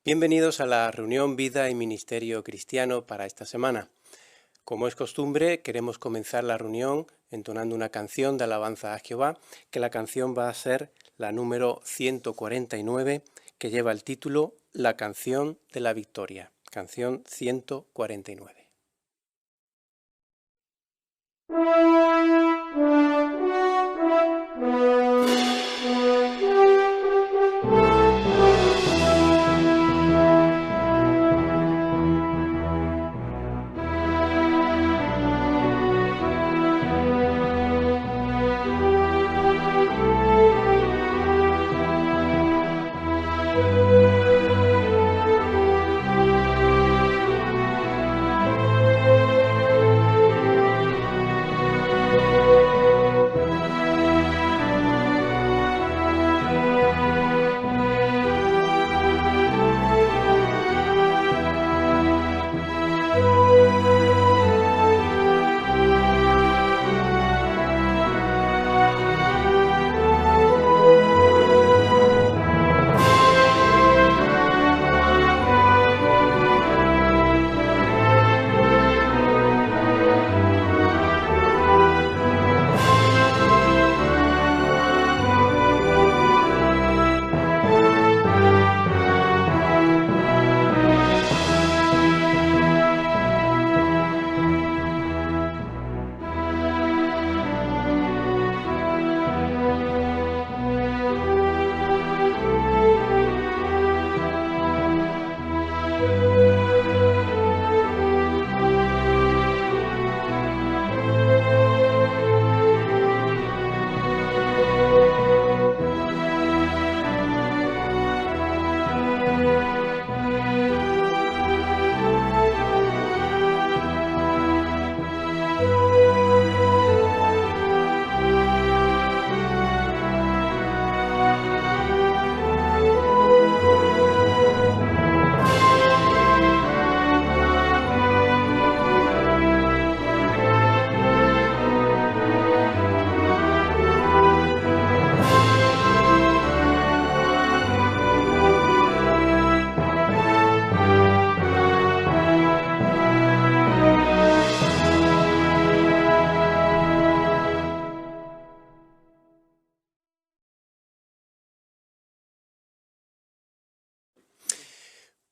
Bienvenidos a la reunión Vida y Ministerio Cristiano para esta semana. Como es costumbre, queremos comenzar la reunión entonando una canción de alabanza a Jehová, que la canción va a ser la número 149, que lleva el título La canción de la victoria. Canción 149.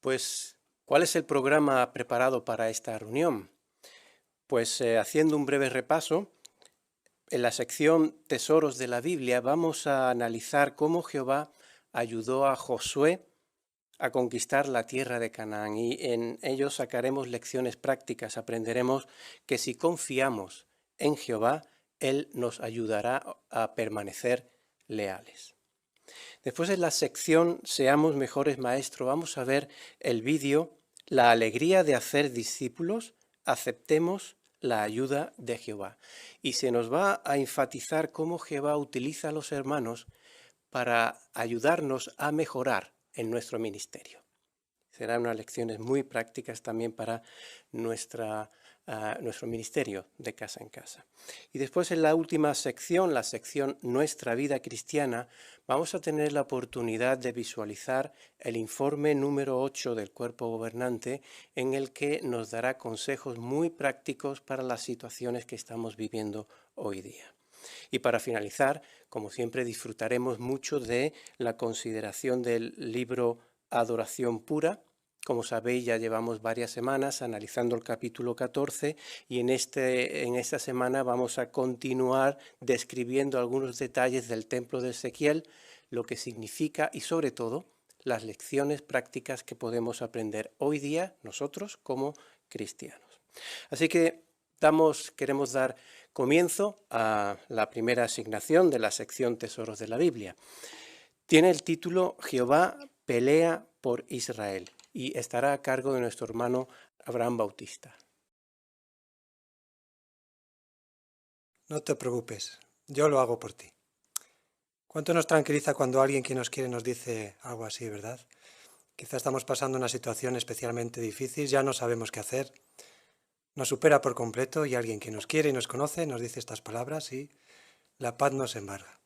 Pues, ¿cuál es el programa preparado para esta reunión? Pues haciendo un breve repaso, en la sección Tesoros de la Biblia vamos a analizar cómo Jehová ayudó a Josué a conquistar la tierra de Canaán y en ello sacaremos lecciones prácticas. Aprenderemos que si confiamos en Jehová, Él nos ayudará a permanecer leales. Después en la sección Seamos mejores maestros vamos a ver el vídeo La alegría de hacer discípulos, aceptemos la ayuda de Jehová. Y se nos va a enfatizar cómo Jehová utiliza a los hermanos para ayudarnos a mejorar en nuestro ministerio. Serán unas lecciones muy prácticas también para nuestro ministerio de casa en casa. Y después en la última sección, la sección Nuestra vida cristiana, vamos a tener la oportunidad de visualizar el informe número 8 del cuerpo gobernante, en el que nos dará consejos muy prácticos para las situaciones que estamos viviendo hoy día. Y para finalizar, como siempre, disfrutaremos mucho de la consideración del libro Adoración Pura. Como sabéis, ya llevamos varias semanas analizando el capítulo 14 y en esta semana vamos a continuar describiendo algunos detalles del templo de Ezequiel, lo que significa y sobre todo las lecciones prácticas que podemos aprender hoy día nosotros como cristianos. Así que queremos dar comienzo a la primera asignación de la sección Tesoros de la Biblia. Tiene el título Jehová pelea por Israel y estará a cargo de nuestro hermano Abraham Bautista. No te preocupes, yo lo hago por ti. ¿Cuánto nos tranquiliza cuando alguien que nos quiere nos dice algo así, verdad? Quizá estamos pasando una situación especialmente difícil, ya no sabemos qué hacer, nos supera por completo y alguien que nos quiere y nos conoce nos dice estas palabras y la paz nos embarga.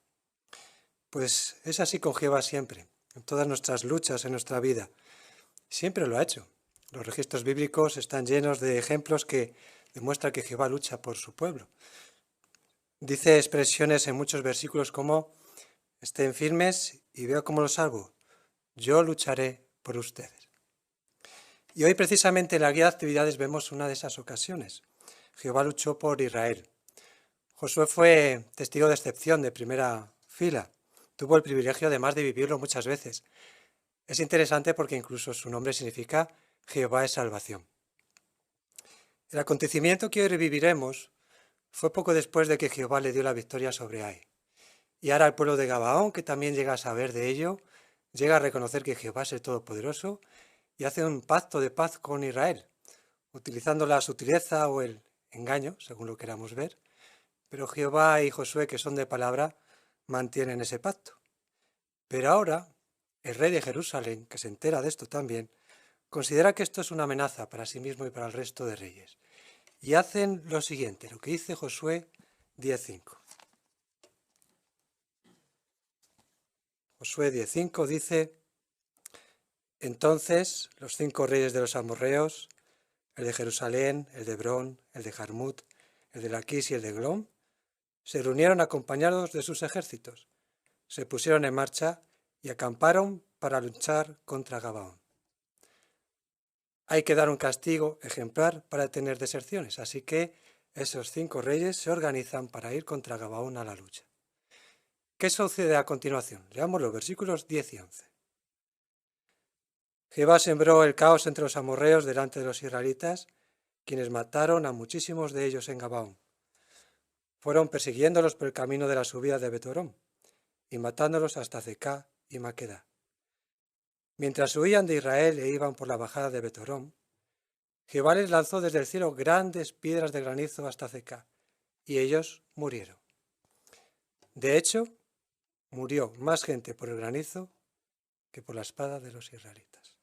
Pues es así con Jehová siempre, en todas nuestras luchas en nuestra vida. Siempre lo ha hecho. Los registros bíblicos están llenos de ejemplos que demuestran que Jehová lucha por su pueblo. Dice expresiones en muchos versículos como: estén firmes y veo cómo los salvo. Yo lucharé por ustedes. Y hoy precisamente en la guía de actividades vemos una de esas ocasiones. Jehová luchó por Israel. Josué fue testigo de excepción de primera fila. Tuvo el privilegio además de vivirlo muchas veces. Es interesante porque incluso su nombre significa Jehová es salvación. El acontecimiento que hoy reviviremos fue poco después de que Jehová le dio la victoria sobre Ai. Y ahora el pueblo de Gabaón, que también llega a saber de ello, llega a reconocer que Jehová es el Todopoderoso y hace un pacto de paz con Israel, utilizando la sutileza o el engaño, según lo queramos ver. Pero Jehová y Josué, que son de palabra, mantienen ese pacto. Pero ahora, el rey de Jerusalén, que se entera de esto también, considera que esto es una amenaza para sí mismo y para el resto de reyes. Y hacen lo siguiente, lo que dice Josué 10:5. Josué 10:5 dice: entonces los 5 reyes de los amorreos, el de Jerusalén, el de Hebrón, el de Jarmut, el de Laquis y el de Glom, se reunieron acompañados de sus ejércitos, se pusieron en marcha y acamparon para luchar contra Gabaón. Hay que dar un castigo ejemplar para detener deserciones, así que esos 5 reyes se organizan para ir contra Gabaón a la lucha. ¿Qué sucede a continuación? Leamos los versículos 10 y 11. Jehová sembró el caos entre los amorreos delante de los israelitas, quienes mataron a muchísimos de ellos en Gabaón. Fueron persiguiéndolos por el camino de la subida de Betorón y matándolos hasta Zecá y Maqueda. Mientras huían de Israel e iban por la bajada de Betorón, Jehová les lanzó desde el cielo grandes piedras de granizo hasta Zecá, y ellos murieron. De hecho, murió más gente por el granizo que por la espada de los israelitas.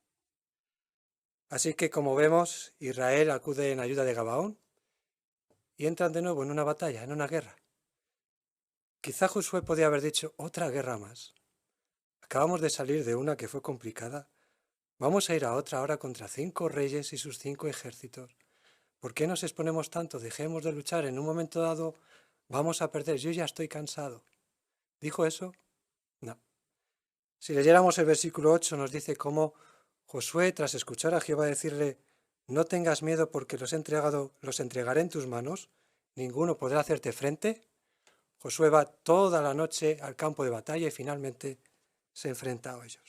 Así que, como vemos, Israel acude en ayuda de Gabaón y entran de nuevo en una batalla, en una guerra. Quizá Josué podía haber dicho: otra guerra más. Acabamos de salir de una que fue complicada. Vamos a ir a otra ahora contra 5 reyes y sus 5 ejércitos. ¿Por qué nos exponemos tanto? Dejemos de luchar. En un momento dado vamos a perder. Yo ya estoy cansado. ¿Dijo eso? No. Si leyéramos el versículo 8 nos dice cómo Josué, tras escuchar a Jehová decirle: no tengas miedo porque los entregaré en tus manos, ninguno podrá hacerte frente. Josué va toda la noche al campo de batalla y finalmente se enfrenta a ellos.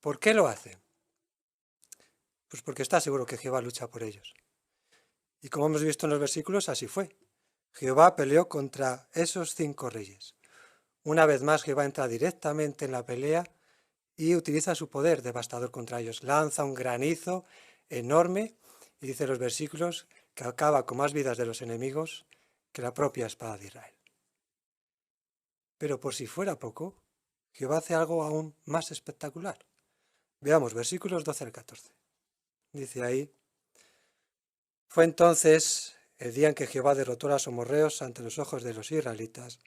¿Por qué lo hace? Pues porque está seguro que Jehová lucha por ellos. Y como hemos visto en los versículos, así fue. Jehová peleó contra esos 5 reyes. Una vez más, Jehová entra directamente en la pelea y utiliza su poder devastador contra ellos. Lanza un granizo enorme y dice los versículos que acaba con más vidas de los enemigos que la propia espada de Israel. Pero por si fuera poco, Jehová hace algo aún más espectacular. Veamos versículos 12 al 14. Dice ahí: fue entonces el día en que Jehová derrotó a los amorreos ante los ojos de los israelitas,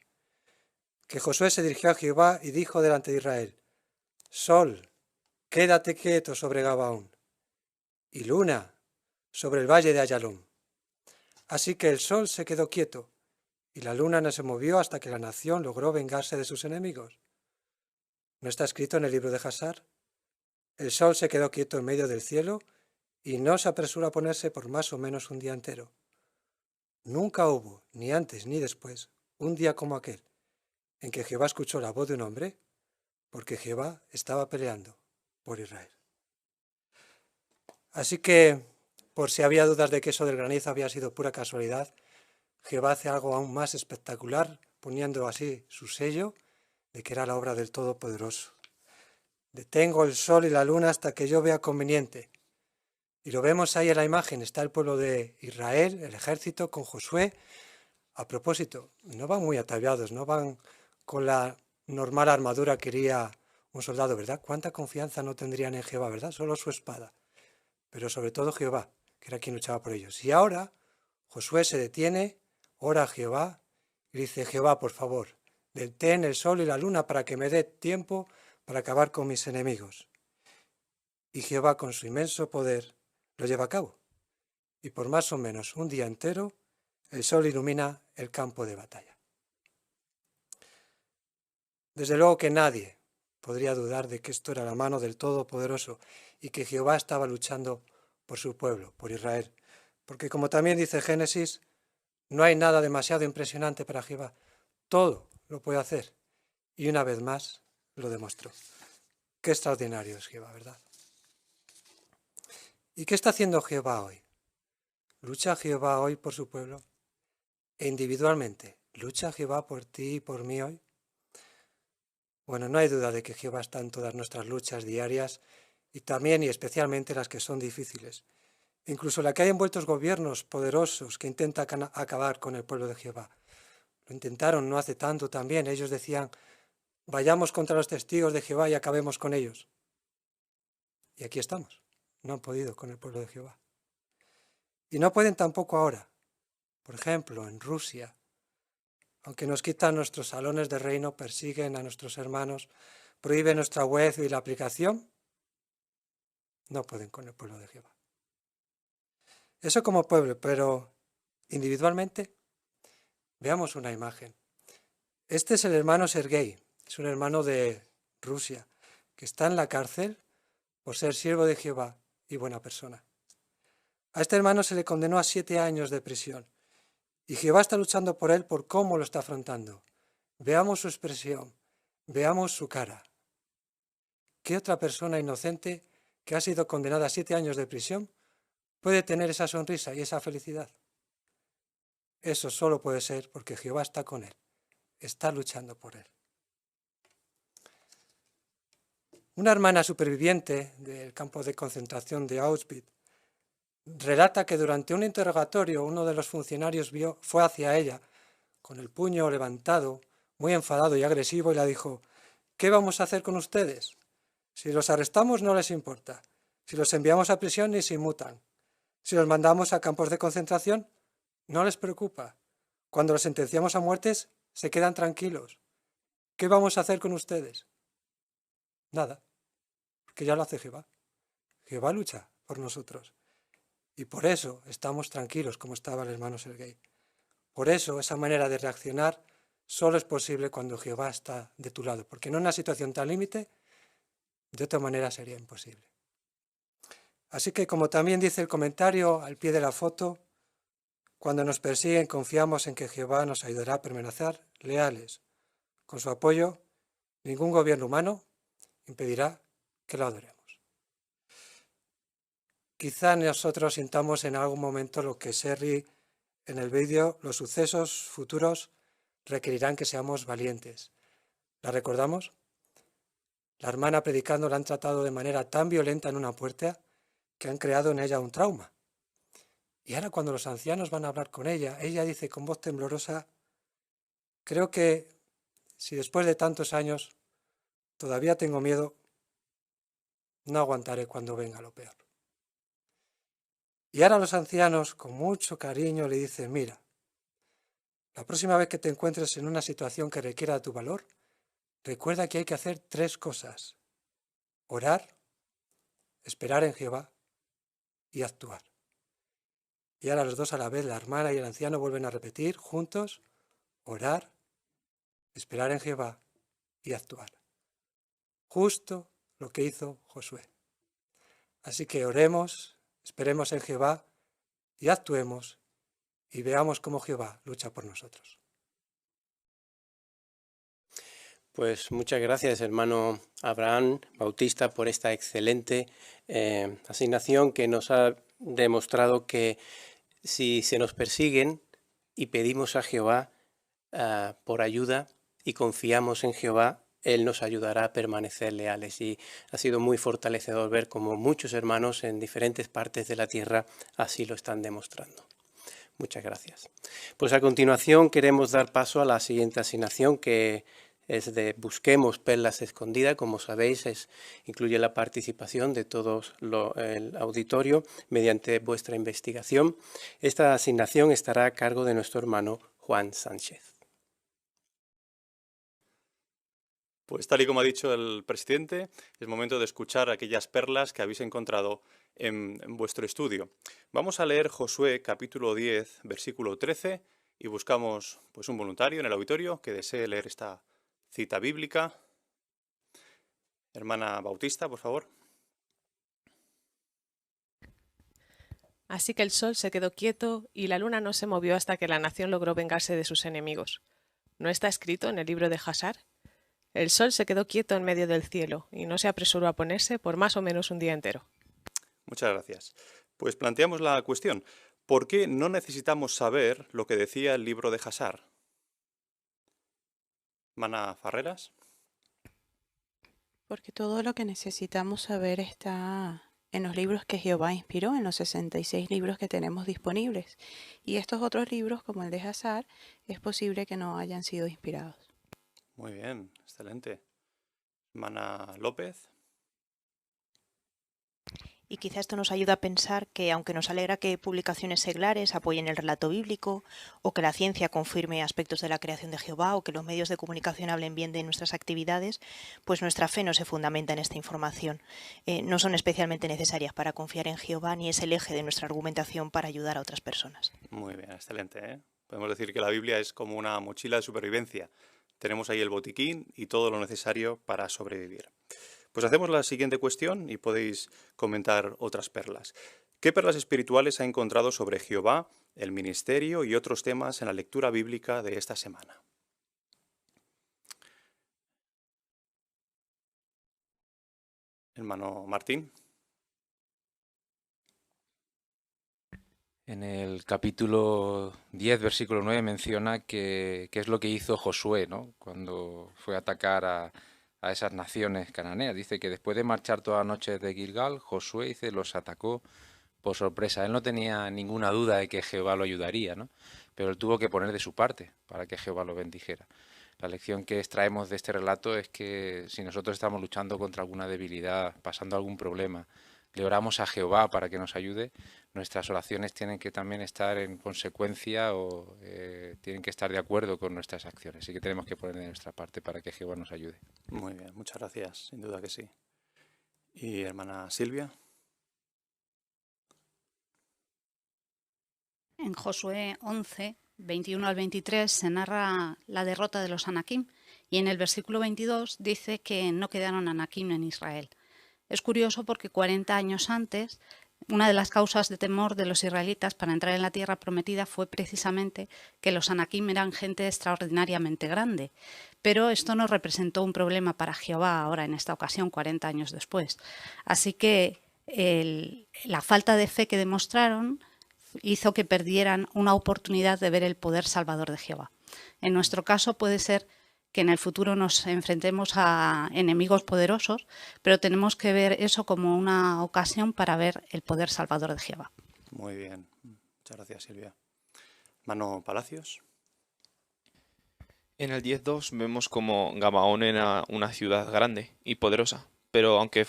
que Josué se dirigió a Jehová y dijo delante de Israel: Sol, quédate quieto sobre Gabaón, y luna, sobre el valle de Ayalón. Así que el sol se quedó quieto, y la luna no se movió hasta que la nación logró vengarse de sus enemigos. ¿No está escrito en el libro de Jasar? El sol se quedó quieto en medio del cielo, y no se apresuró a ponerse por más o menos un día entero. Nunca hubo, ni antes ni después, un día como aquel, en que Jehová escuchó la voz de un hombre, porque Jehová estaba peleando por Israel. Así que, por si había dudas de que eso del granizo había sido pura casualidad, Jehová hace algo aún más espectacular, poniendo así su sello de que era la obra del Todopoderoso. Detengo el sol y la luna hasta que yo vea conveniente. Y lo vemos ahí en la imagen, está el pueblo de Israel, el ejército con Josué. A propósito, no van muy ataviados, no van con la normal armadura que iría un soldado, ¿verdad? ¿Cuánta confianza no tendrían en Jehová, verdad? Solo su espada. Pero sobre todo Jehová, que era quien luchaba por ellos. Y ahora Josué se detiene, ora a Jehová y dice: Jehová, por favor, detén el sol y la luna para que me dé tiempo para acabar con mis enemigos. y Jehová con su inmenso poder lo lleva a cabo. Y por más o menos un día entero, el sol ilumina el campo de batalla. Desde luego que nadie podría dudar de que esto era la mano del Todopoderoso y que Jehová estaba luchando por su pueblo, por Israel. Porque como también dice Génesis, no hay nada demasiado impresionante para Jehová. Todo lo puede hacer. Y una vez más lo demostró. Qué extraordinario es Jehová, ¿verdad? ¿Y qué está haciendo Jehová hoy? ¿Lucha Jehová hoy por su pueblo? E individualmente, ¿lucha Jehová por ti y por mí hoy? Bueno, no hay duda de que Jehová está en todas nuestras luchas diarias y también y especialmente las que son difíciles. Incluso la que hay envueltos gobiernos poderosos que intentan acabar con el pueblo de Jehová. Lo intentaron no hace tanto también. Ellos decían, vayamos contra los testigos de Jehová y acabemos con ellos. Y aquí estamos. No han podido con el pueblo de Jehová. Y no pueden tampoco ahora. Por ejemplo, en Rusia, aunque nos quitan nuestros salones de reino, persiguen a nuestros hermanos, prohíben nuestra web y la aplicación, no pueden con el pueblo de Jehová. Eso como pueblo, pero individualmente, veamos una imagen. Este es el hermano Sergei, es un hermano de Rusia, que está en la cárcel por ser siervo de Jehová y buena persona. A este hermano se le condenó a 7 años de prisión y Jehová está luchando por él por cómo lo está afrontando. Veamos su expresión, veamos su cara. ¿Qué otra persona inocente que ha sido condenada a 7 años de prisión puede tener esa sonrisa y esa felicidad? Eso solo puede ser porque Jehová está con él, está luchando por él. Una hermana superviviente del campo de concentración de Auschwitz relata que durante un interrogatorio uno de los funcionarios fue hacia ella con el puño levantado, muy enfadado y agresivo, y le dijo, ¿qué vamos a hacer con ustedes? Si los arrestamos no les importa, si los enviamos a prisión ni se inmutan, si los mandamos a campos de concentración no les preocupa, cuando los sentenciamos a muertes se quedan tranquilos. ¿Qué vamos a hacer con ustedes? Nada, porque ya lo hace Jehová. Jehová lucha por nosotros. Y por eso estamos tranquilos como estaba el hermano Sergei. Por eso esa manera de reaccionar solo es posible cuando Jehová está de tu lado, porque en una situación tan límite, de otra manera sería imposible. Así que como también dice el comentario al pie de la foto, cuando nos persiguen confiamos en que Jehová nos ayudará a permanecer leales. Con su apoyo, ningún gobierno humano impedirá que lo adoremos. Quizá nosotros sintamos en algún momento lo que Serri en el vídeo, los sucesos futuros requerirán que seamos valientes. ¿La recordamos? La hermana predicando la han tratado de manera tan violenta en una puerta que han creado en ella un trauma. Y ahora cuando los ancianos van a hablar con ella dice con voz temblorosa, creo que si después de tantos años todavía tengo miedo, no aguantaré cuando venga lo peor. Y ahora los ancianos con mucho cariño le dicen, mira, la próxima vez que te encuentres en una situación que requiera tu valor, recuerda que hay que hacer 3 cosas. Orar, esperar en Jehová y actuar. Y ahora los dos a la vez, la hermana y el anciano, vuelven a repetir juntos, orar, esperar en Jehová y actuar. Justo lo que hizo Josué. Así que oremos, esperemos en Jehová y actuemos y veamos cómo Jehová lucha por nosotros. Pues muchas gracias, hermano Abraham Bautista, por esta excelente asignación que nos ha demostrado que si se nos persiguen y pedimos a Jehová por ayuda y confiamos en Jehová, Él nos ayudará a permanecer leales. Y ha sido muy fortalecedor ver cómo muchos hermanos en diferentes partes de la tierra así lo están demostrando. Muchas gracias. Pues a continuación queremos dar paso a la siguiente asignación, que es de Busquemos Perlas Escondidas. Como sabéis, incluye la participación de todos el auditorio mediante vuestra investigación. Esta asignación estará a cargo de nuestro hermano Juan Sánchez. Pues tal y como ha dicho el presidente, es momento de escuchar aquellas perlas que habéis encontrado en vuestro estudio. Vamos a leer Josué capítulo 10, versículo 13 y buscamos pues, un voluntario en el auditorio que desee leer esta cita bíblica. Hermana Bautista, por favor. Así que el sol se quedó quieto y la luna no se movió hasta que la nación logró vengarse de sus enemigos. ¿No está escrito en el libro de Jasar? El sol se quedó quieto en medio del cielo y no se apresuró a ponerse por más o menos un día entero. Muchas gracias. Pues planteamos la cuestión. ¿Por qué no necesitamos saber lo que decía el libro de Jasar? Mana Farreras. Porque todo lo que necesitamos saber está en los libros que Jehová inspiró, en los 66 libros que tenemos disponibles. Y estos otros libros, como el de Jasar, es posible que no hayan sido inspirados. Muy bien, excelente. Mana López. Y quizá esto nos ayuda a pensar que, aunque nos alegra que publicaciones seglares apoyen el relato bíblico, o que la ciencia confirme aspectos de la creación de Jehová, o que los medios de comunicación hablen bien de nuestras actividades, pues nuestra fe no se fundamenta en esta información. No son especialmente necesarias para confiar en Jehová, ni es el eje de nuestra argumentación para ayudar a otras personas. Muy bien, excelente, ¿eh? Podemos decir que la Biblia es como una mochila de supervivencia. Tenemos ahí el botiquín y todo lo necesario para sobrevivir. Pues hacemos la siguiente cuestión y podéis comentar otras perlas. ¿Qué perlas espirituales ha encontrado sobre Jehová, el ministerio y otros temas en la lectura bíblica de esta semana? Hermano Martín. En el capítulo 10, versículo 9, menciona que es lo que hizo Josué, ¿no? Cuando fue a atacar a esas naciones cananeas. Dice que después de marchar toda la noche de Gilgal, Josué los atacó por sorpresa. Él no tenía ninguna duda de que Jehová lo ayudaría, ¿no? Pero él tuvo que poner de su parte para que Jehová lo bendijera. La lección que extraemos de este relato es que si nosotros estamos luchando contra alguna debilidad, pasando algún problema, le oramos a Jehová para que nos ayude, nuestras oraciones tienen que también estar en consecuencia o tienen que estar de acuerdo con nuestras acciones. Así que tenemos que poner de nuestra parte para que Jehová nos ayude. Muy bien, muchas gracias, sin duda que sí. ¿Y hermana Silvia? En Josué 11, 21 al 23 se narra la derrota de los Anakim y en el versículo 22 dice que no quedaron Anakim en Israel. Es curioso porque 40 años antes, una de las causas de temor de los israelitas para entrar en la tierra prometida fue precisamente que los Anakim eran gente extraordinariamente grande. Pero esto no representó un problema para Jehová ahora en esta ocasión, 40 años después. Así que la falta de fe que demostraron hizo que perdieran una oportunidad de ver el poder salvador de Jehová. En nuestro caso puede ser que en el futuro nos enfrentemos a enemigos poderosos, pero tenemos que ver eso como una ocasión para ver el poder salvador de Jehová. Muy bien, muchas gracias Silvia. Mano Palacios. En el 10.2 vemos como Gabaón era una ciudad grande y poderosa, pero aunque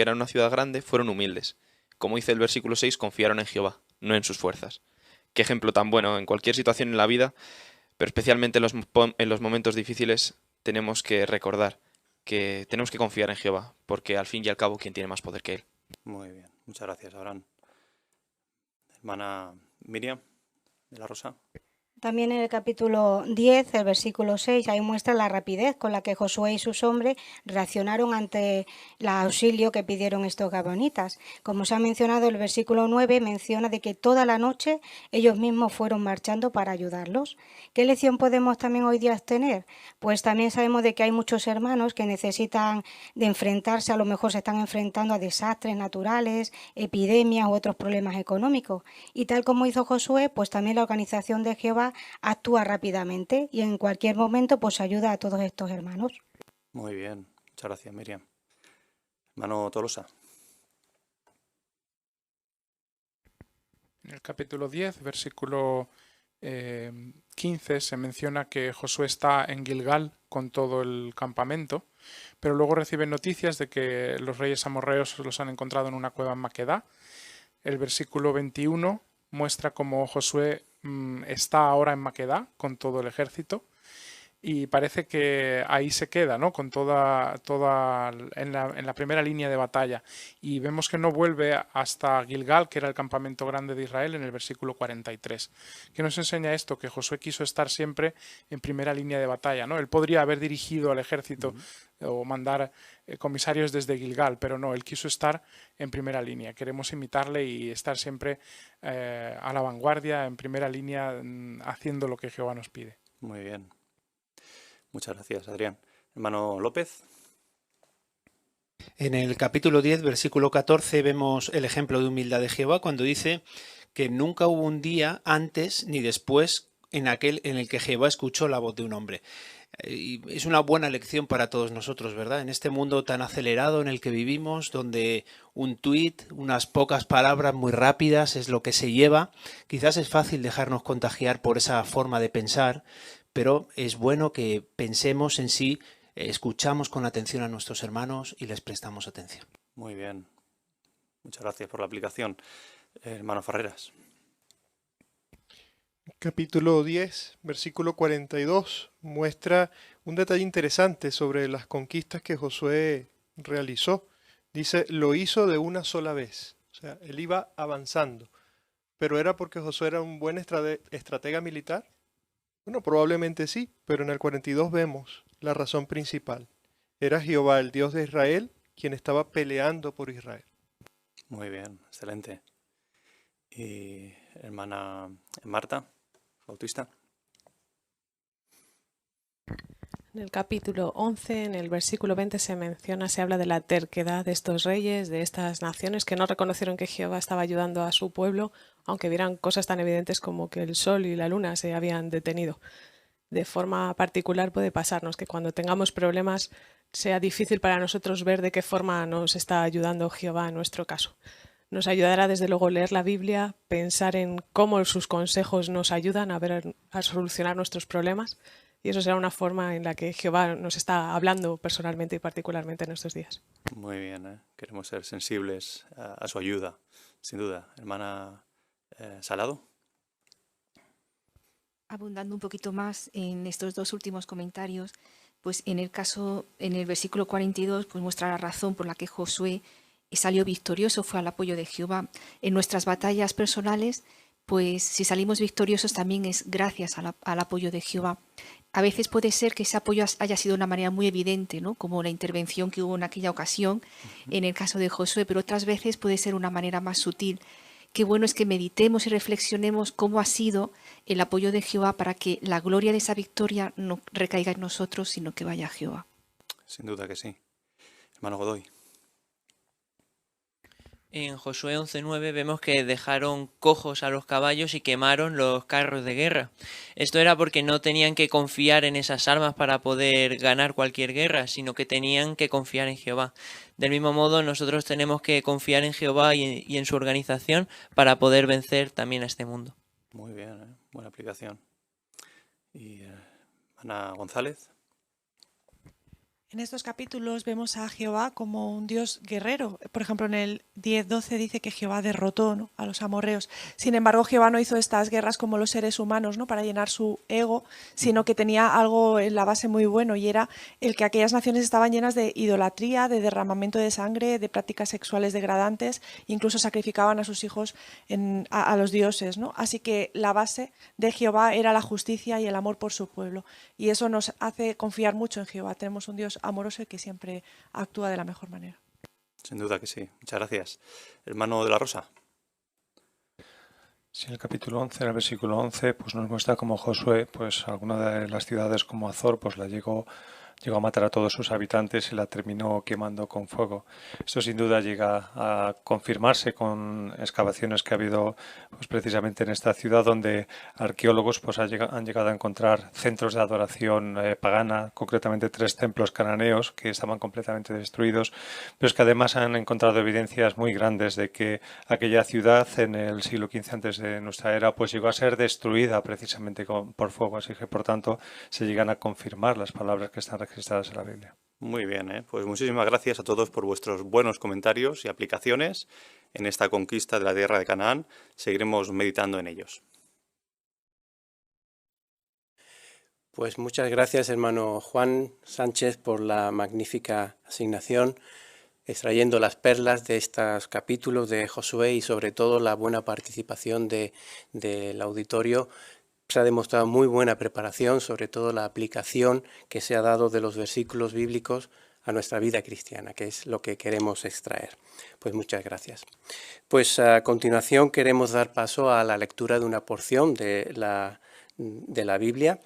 era una ciudad grande, fueron humildes. Como dice el versículo 6, confiaron en Jehová, no en sus fuerzas. Qué ejemplo tan bueno. En cualquier situación en la vida, pero especialmente en los momentos difíciles, tenemos que recordar que tenemos que confiar en Jehová, porque al fin y al cabo, ¿quién tiene más poder que Él? Muy bien, muchas gracias, Abraham. Hermana Miriam de la Rosa. También en el capítulo 10, el versículo 6, ahí muestra la rapidez con la que Josué y sus hombres reaccionaron ante el auxilio que pidieron estos gabaonitas. Como se ha mencionado, el versículo 9 menciona de que toda la noche ellos mismos fueron marchando para ayudarlos. ¿Qué lección podemos también hoy día tener? Pues también sabemos de que hay muchos hermanos que necesitan de enfrentarse, a lo mejor se están enfrentando a desastres naturales, epidemias u otros problemas económicos. Y tal como hizo Josué, pues también la organización de Jehová actúa rápidamente y en cualquier momento pues ayuda a todos estos hermanos. Muy bien, muchas gracias Miriam. Hermano Tolosa. En el capítulo 10, versículo 15, se menciona que Josué está en Gilgal con todo el campamento, pero luego reciben noticias de que los reyes amorreos los han encontrado en una cueva en Maquedá. El versículo 21 muestra cómo Josué está ahora en Maquedá con todo el ejército y parece que ahí se queda, ¿no? Con toda en la primera línea de batalla. Y vemos que no vuelve hasta Gilgal, que era el campamento grande de Israel, en el versículo 43. ¿Qué nos enseña esto? Que Josué quiso estar siempre en primera línea de batalla, ¿no? Él podría haber dirigido al ejército o mandar comisarios desde Gilgal, pero no, él quiso estar en primera línea. Queremos imitarle y estar siempre a la vanguardia, en primera línea, haciendo lo que Jehová nos pide. Muy bien. Muchas gracias, Adrián. Hermano López. En el capítulo 10, versículo 14, vemos el ejemplo de humildad de Jehová cuando dice que nunca hubo un día antes ni después en el que Jehová escuchó la voz de un hombre. Y es una buena lección para todos nosotros, ¿verdad? En este mundo tan acelerado en el que vivimos, donde un tuit, unas pocas palabras muy rápidas es lo que se lleva, quizás es fácil dejarnos contagiar por esa forma de pensar, pero es bueno que pensemos en sí, escuchamos con atención a nuestros hermanos y les prestamos atención. Muy bien. Muchas gracias por la aplicación. Hermano Ferreras. Capítulo 10, versículo 42, muestra un detalle interesante sobre las conquistas que Josué realizó. Dice, lo hizo de una sola vez. O sea, él iba avanzando. ¿Pero era porque Josué era un buen estratega militar? Bueno, probablemente sí, pero en el 42 vemos la razón principal. Era Jehová, el Dios de Israel, quien estaba peleando por Israel. Muy bien, excelente. Y hermana Marta, Bautista. En el capítulo 11, en el versículo 20 se habla de la terquedad de estos reyes, de estas naciones que no reconocieron que Jehová estaba ayudando a su pueblo, aunque vieran cosas tan evidentes como que el sol y la luna se habían detenido. De forma particular puede pasarnos que cuando tengamos problemas sea difícil para nosotros ver de qué forma nos está ayudando Jehová en nuestro caso. Nos ayudará desde luego leer la Biblia, pensar en cómo sus consejos nos ayudan a solucionar nuestros problemas, y eso será una forma en la que Jehová nos está hablando personalmente y particularmente en estos días. Muy bien, queremos ser sensibles a su ayuda, sin duda. Hermana Salado. Abundando un poquito más en estos dos últimos comentarios, pues en el versículo 42, pues muestra la razón por la que Josué salió victorioso, fue al apoyo de Jehová. En nuestras batallas personales, pues si salimos victoriosos también es gracias al apoyo de Jehová. A veces puede ser que ese apoyo haya sido de una manera muy evidente, ¿no? Como la intervención que hubo en aquella ocasión, en el caso de Josué, pero otras veces puede ser una manera más sutil. Qué bueno es que meditemos y reflexionemos cómo ha sido el apoyo de Jehová para que la gloria de esa victoria no recaiga en nosotros, sino que vaya a Jehová. Sin duda que sí. Hermano Godoy. En Josué 11:9 vemos que dejaron cojos a los caballos y quemaron los carros de guerra. Esto era porque no tenían que confiar en esas armas para poder ganar cualquier guerra, sino que tenían que confiar en Jehová. Del mismo modo, nosotros tenemos que confiar en Jehová y en su organización para poder vencer también a este mundo. Muy bien, buena aplicación. Y Ana González. En estos capítulos vemos a Jehová como un Dios guerrero. Por ejemplo, en el 10:12 dice que Jehová derrotó, ¿no?, a los amorreos. Sin embargo, Jehová no hizo estas guerras como los seres humanos, ¿no?, para llenar su ego, sino que tenía algo en la base muy bueno, y era el que aquellas naciones estaban llenas de idolatría, de derramamiento de sangre, de prácticas sexuales degradantes, incluso sacrificaban a sus hijos a los dioses, ¿no? Así que la base de Jehová era la justicia y el amor por su pueblo. Y eso nos hace confiar mucho en Jehová. Tenemos un Dios amoroso y que siempre actúa de la mejor manera. Sin duda que sí. Muchas gracias. Hermano de la Rosa. Sí, en el capítulo 11, en el versículo 11, pues nos muestra cómo Josué, pues alguna de las ciudades como Azor, pues la llegó a matar a todos sus habitantes y la terminó quemando con fuego. Esto sin duda llega a confirmarse con excavaciones que ha habido pues precisamente en esta ciudad, donde arqueólogos pues han llegado a encontrar centros de adoración pagana, concretamente 3 templos cananeos que estaban completamente destruidos, pero es que además han encontrado evidencias muy grandes de que aquella ciudad en el siglo XV antes de nuestra era pues llegó a ser destruida precisamente por fuego, así que por tanto se llegan a confirmar las palabras que están registradas en la Biblia. Muy bien, pues muchísimas gracias a todos por vuestros buenos comentarios y aplicaciones en esta conquista de la tierra de Canaán. Seguiremos meditando en ellos. Pues muchas gracias, hermano Juan Sánchez, por la magnífica asignación, extrayendo las perlas de estos capítulos de Josué y sobre todo la buena participación del auditorio. Se ha demostrado muy buena preparación, sobre todo la aplicación que se ha dado de los versículos bíblicos a nuestra vida cristiana, que es lo que queremos extraer. Pues muchas gracias. Pues a continuación queremos dar paso a la lectura de una porción de la Biblia.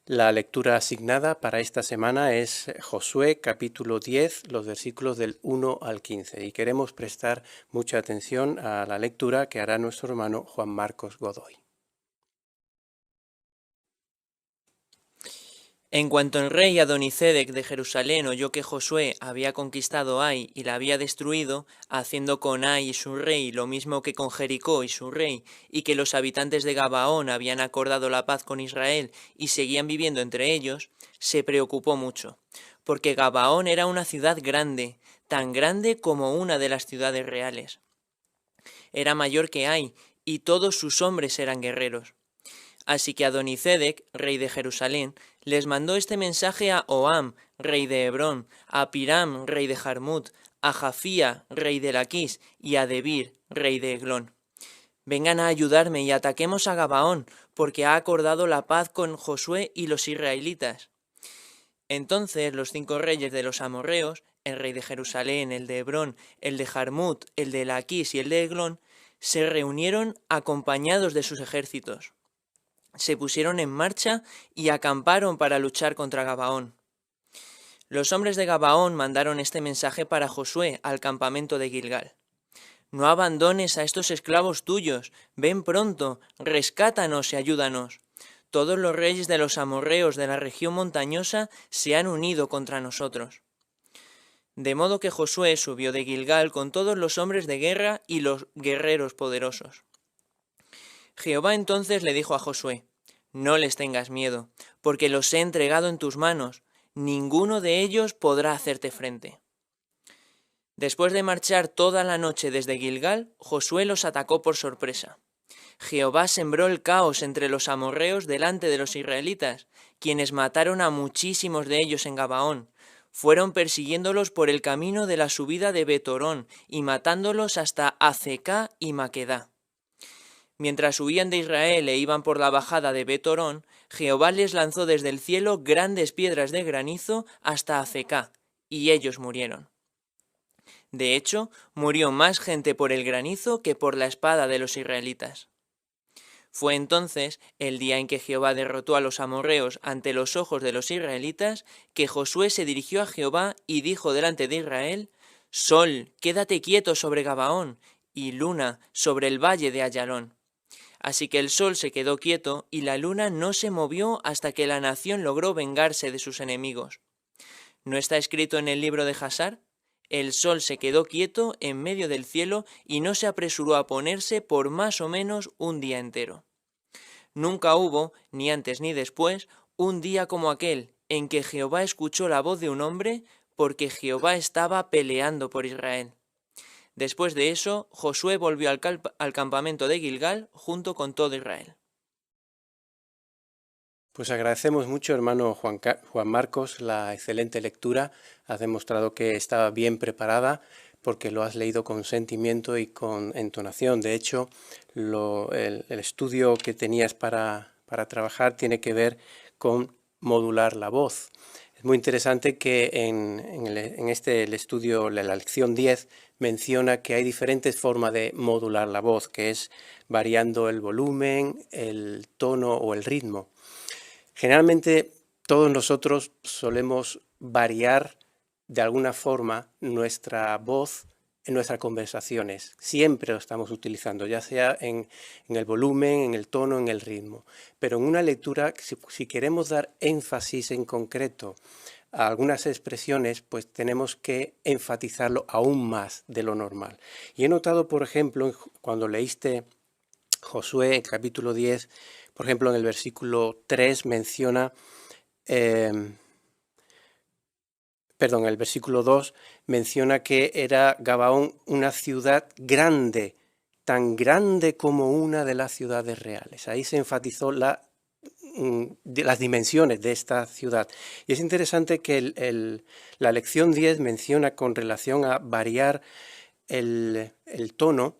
La lectura asignada para esta semana es Josué capítulo 10, los versículos del 1 al 15. Y queremos prestar mucha atención a la lectura que hará nuestro hermano Juan Marcos Godoy. En cuanto el rey Adonisedec de Jerusalén oyó que Josué había conquistado Ai y la había destruido, haciendo con Ai y su rey lo mismo que con Jericó y su rey, y que los habitantes de Gabaón habían acordado la paz con Israel y seguían viviendo entre ellos, se preocupó mucho, porque Gabaón era una ciudad grande, tan grande como una de las ciudades reales. Era mayor que Ai, y todos sus hombres eran guerreros. Así que Adonisedec, rey de Jerusalén, les mandó este mensaje a Oam, rey de Hebrón, a Piram, rey de Jarmut, a Jafía, rey de Laquís, y a Debir, rey de Eglón. Vengan a ayudarme y ataquemos a Gabaón, porque ha acordado la paz con Josué y los israelitas. Entonces los 5 reyes de los amorreos, el rey de Jerusalén, el de Hebrón, el de Jarmut, el de Laquís y el de Eglón, se reunieron acompañados de sus ejércitos. Se pusieron en marcha y acamparon para luchar contra Gabaón. Los hombres de Gabaón mandaron este mensaje para Josué al campamento de Gilgal. No abandones a estos esclavos tuyos, ven pronto, rescátanos y ayúdanos. Todos los reyes de los amorreos de la región montañosa se han unido contra nosotros. De modo que Josué subió de Gilgal con todos los hombres de guerra y los guerreros poderosos. Jehová entonces le dijo a Josué: no les tengas miedo, porque los he entregado en tus manos, ninguno de ellos podrá hacerte frente. Después de marchar toda la noche desde Gilgal, Josué los atacó por sorpresa. Jehová sembró el caos entre los amorreos delante de los israelitas, quienes mataron a muchísimos de ellos en Gabaón. Fueron persiguiéndolos por el camino de la subida de Betorón y matándolos hasta Azecá y Maquedá. Mientras huían de Israel e iban por la bajada de Betorón, Jehová les lanzó desde el cielo grandes piedras de granizo hasta Azecá, y ellos murieron. De hecho, murió más gente por el granizo que por la espada de los israelitas. Fue entonces, el día en que Jehová derrotó a los amorreos ante los ojos de los israelitas, que Josué se dirigió a Jehová y dijo delante de Israel: Sol, quédate quieto sobre Gabaón, y luna, sobre el valle de Ayalón. Así que el sol se quedó quieto y la luna no se movió hasta que la nación logró vengarse de sus enemigos. ¿No está escrito en el libro de Jasar? El sol se quedó quieto en medio del cielo y no se apresuró a ponerse por más o menos un día entero. Nunca hubo, ni antes ni después, un día como aquel en que Jehová escuchó la voz de un hombre, porque Jehová estaba peleando por Israel. Después de eso, Josué volvió al campamento de Gilgal junto con todo Israel. Pues agradecemos mucho, hermano Juan Marcos, la excelente lectura. Has demostrado que estaba bien preparada porque lo has leído con sentimiento y con entonación. De hecho, el estudio que tenías para trabajar tiene que ver con modular la voz. Es muy interesante que el estudio, la lección 10, menciona que hay diferentes formas de modular la voz, que es variando el volumen, el tono o el ritmo. Generalmente todos nosotros solemos variar de alguna forma nuestra voz en nuestras conversaciones. Siempre lo estamos utilizando, ya sea en el volumen, en el tono, en el ritmo. Pero en una lectura, si queremos dar énfasis en concreto a algunas expresiones, pues tenemos que enfatizarlo aún más de lo normal. Y he notado, por ejemplo, cuando leíste Josué, en capítulo 10, por ejemplo, en el versículo 3 menciona, el versículo 2 menciona que era Gabaón una ciudad grande, tan grande como una de las ciudades reales. Ahí se enfatizó las dimensiones de esta ciudad. Y es interesante que la lección 10 menciona con relación a variar el tono,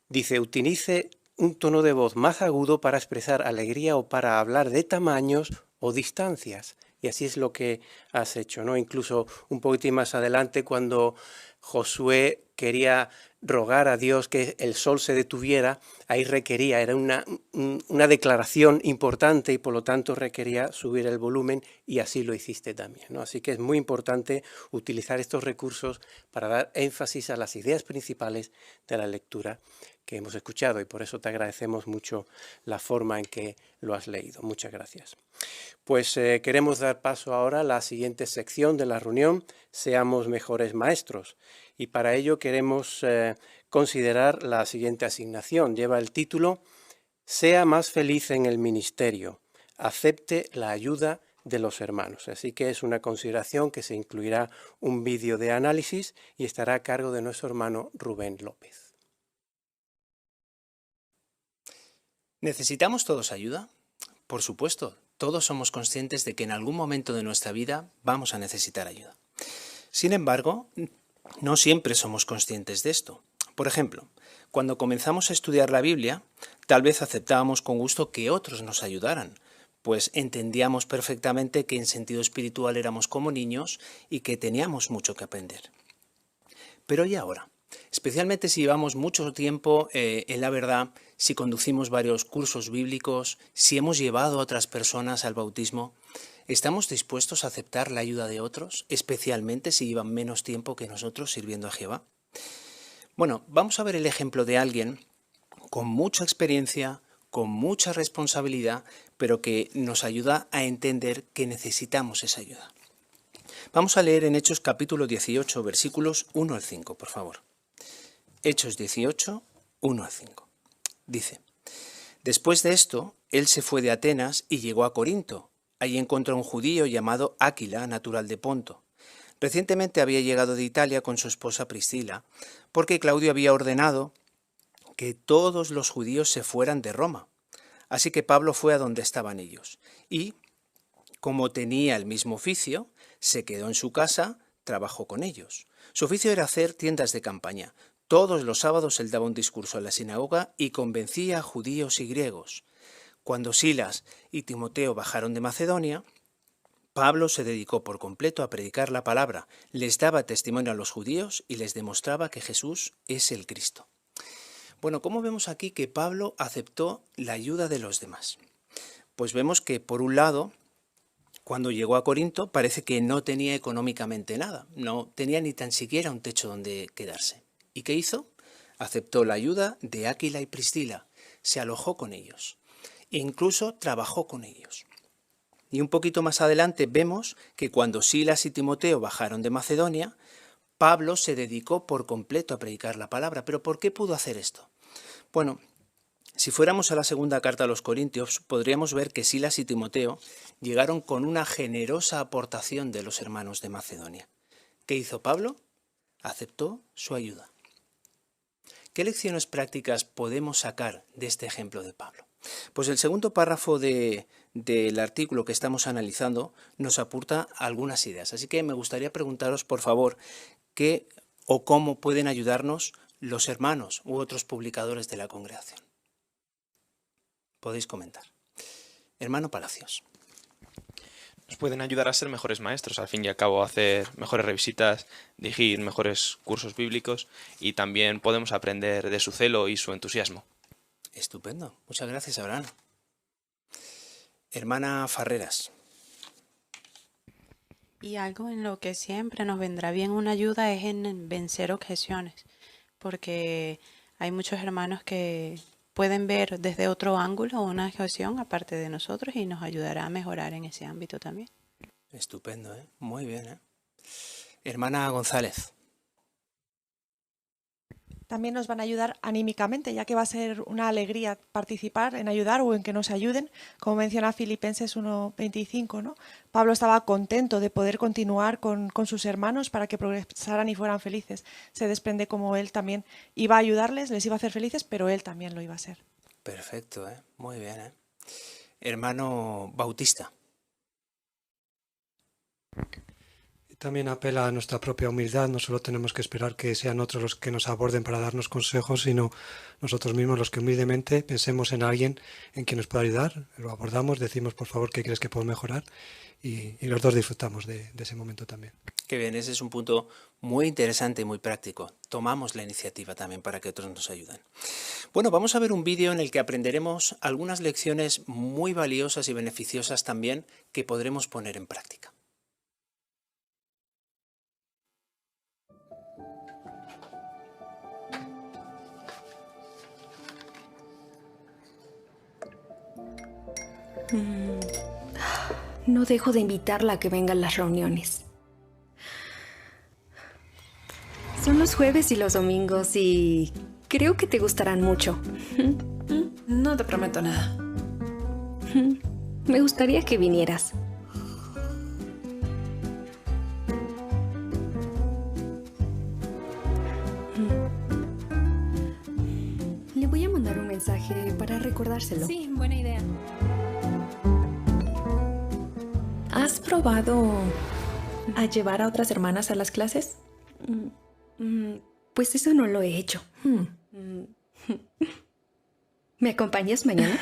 dice, utilice un tono de voz más agudo para expresar alegría o para hablar de tamaños o distancias. Y así es lo que has hecho, ¿no? Incluso un poquitín más adelante, cuando Josué quería rogar a Dios que el sol se detuviera, ahí requería, era una declaración importante y por lo tanto requería subir el volumen, y así lo hiciste también, ¿no? Así que es muy importante utilizar estos recursos para dar énfasis a las ideas principales de la lectura que hemos escuchado, y por eso te agradecemos mucho la forma en que lo has leído. Muchas gracias. Pues queremos dar paso ahora a la siguiente sección de la reunión, Seamos mejores maestros, y para ello queremos considerar la siguiente asignación. Lleva el título Sea más feliz en el ministerio, acepte la ayuda de los hermanos. Así que es una consideración que se incluirá un vídeo de análisis y estará a cargo de nuestro hermano Rubén López. ¿Necesitamos todos ayuda? Por supuesto, todos somos conscientes de que en algún momento de nuestra vida vamos a necesitar ayuda. Sin embargo, no siempre somos conscientes de esto. Por ejemplo, cuando comenzamos a estudiar la Biblia, tal vez aceptábamos con gusto que otros nos ayudaran, pues entendíamos perfectamente que en sentido espiritual éramos como niños y que teníamos mucho que aprender. Pero ¿y ahora? Especialmente si llevamos mucho tiempo en la verdad, si conducimos varios cursos bíblicos, si hemos llevado a otras personas al bautismo, ¿estamos dispuestos a aceptar la ayuda de otros, especialmente si llevan menos tiempo que nosotros sirviendo a Jehová? Bueno, vamos a ver el ejemplo de alguien con mucha experiencia, con mucha responsabilidad, pero que nos ayuda a entender que necesitamos esa ayuda. Vamos a leer en Hechos capítulo 18, versículos 1 al 5, por favor. Hechos 18, 1 al 5. Dice: Después de esto, él se fue de Atenas y llegó a Corinto. Allí encontró a un judío llamado Áquila, natural de Ponto. Recientemente había llegado de Italia con su esposa Priscila, porque Claudio había ordenado que todos los judíos se fueran de Roma. Así que Pablo fue a donde estaban ellos, y, como tenía el mismo oficio, se quedó en su casa, trabajó con ellos. Su oficio era hacer tiendas de campaña. Todos los sábados él daba un discurso en la sinagoga y convencía a judíos y griegos. Cuando Silas y Timoteo bajaron de Macedonia, Pablo se dedicó por completo a predicar la palabra, les daba testimonio a los judíos y les demostraba que Jesús es el Cristo. Bueno, ¿cómo vemos aquí que Pablo aceptó la ayuda de los demás? Pues vemos que, por un lado, cuando llegó a Corinto parece que no tenía económicamente nada, no tenía ni tan siquiera un techo donde quedarse. ¿Y qué hizo? Aceptó la ayuda de Áquila y Priscila, se alojó con ellos e incluso trabajó con ellos. Y un poquito más adelante vemos que cuando Silas y Timoteo bajaron de Macedonia, Pablo se dedicó por completo a predicar la palabra. ¿Pero por qué pudo hacer esto? Bueno, si fuéramos a la segunda carta a los Corintios, podríamos ver que Silas y Timoteo llegaron con una generosa aportación de los hermanos de Macedonia. ¿Qué hizo Pablo? Aceptó su ayuda. ¿Qué lecciones prácticas podemos sacar de este ejemplo de Pablo? Pues el segundo párrafo del artículo que estamos analizando nos aporta algunas ideas. Así que me gustaría preguntaros, por favor, qué o cómo pueden ayudarnos los hermanos u otros publicadores de la congregación. Podéis comentar. Hermano Palacios. Nos pueden ayudar a ser mejores maestros, al fin y al cabo, a hacer mejores revisitas, dirigir mejores cursos bíblicos, y también podemos aprender de su celo y su entusiasmo. Estupendo. Muchas gracias, Abraham. Hermana Farreras. Y algo en lo que siempre nos vendrá bien una ayuda es en vencer objeciones, porque hay muchos hermanos que pueden ver desde otro ángulo una objeción aparte de nosotros y nos ayudará a mejorar en ese ámbito también. Estupendo, ¿eh? Muy bien, ¿eh? Hermana González. También nos van a ayudar anímicamente, ya que va a ser una alegría participar en ayudar o en que nos ayuden. Como menciona Filipenses 1:25, ¿no? Pablo estaba contento de poder continuar con sus hermanos para que progresaran y fueran felices. Se desprende como él también iba a ayudarles, les iba a hacer felices, pero él también lo iba a ser. Perfecto, ¿eh? Muy bien, ¿eh? hermano Bautista. También apela a nuestra propia humildad. No solo tenemos que esperar que sean otros los que nos aborden para darnos consejos, sino nosotros mismos los que humildemente pensemos en alguien en quien nos pueda ayudar, lo abordamos, decimos por favor qué crees que puedo mejorar y los dos disfrutamos de ese momento también. Qué bien, ese es un punto muy interesante y muy práctico. Tomamos la iniciativa también para que otros nos ayuden. Bueno, vamos a ver un vídeo en el que aprenderemos algunas lecciones muy valiosas y beneficiosas también que podremos poner en práctica. No dejo de invitarla a que venga a las reuniones. Son los jueves y los domingos y creo que te gustarán mucho. No te prometo nada. Me gustaría que vinieras. Le voy a mandar un mensaje para recordárselo. Sí, buena idea. ¿Has probado a llevar a otras hermanas a las clases? Pues eso no lo he hecho. ¿Me acompañas mañana?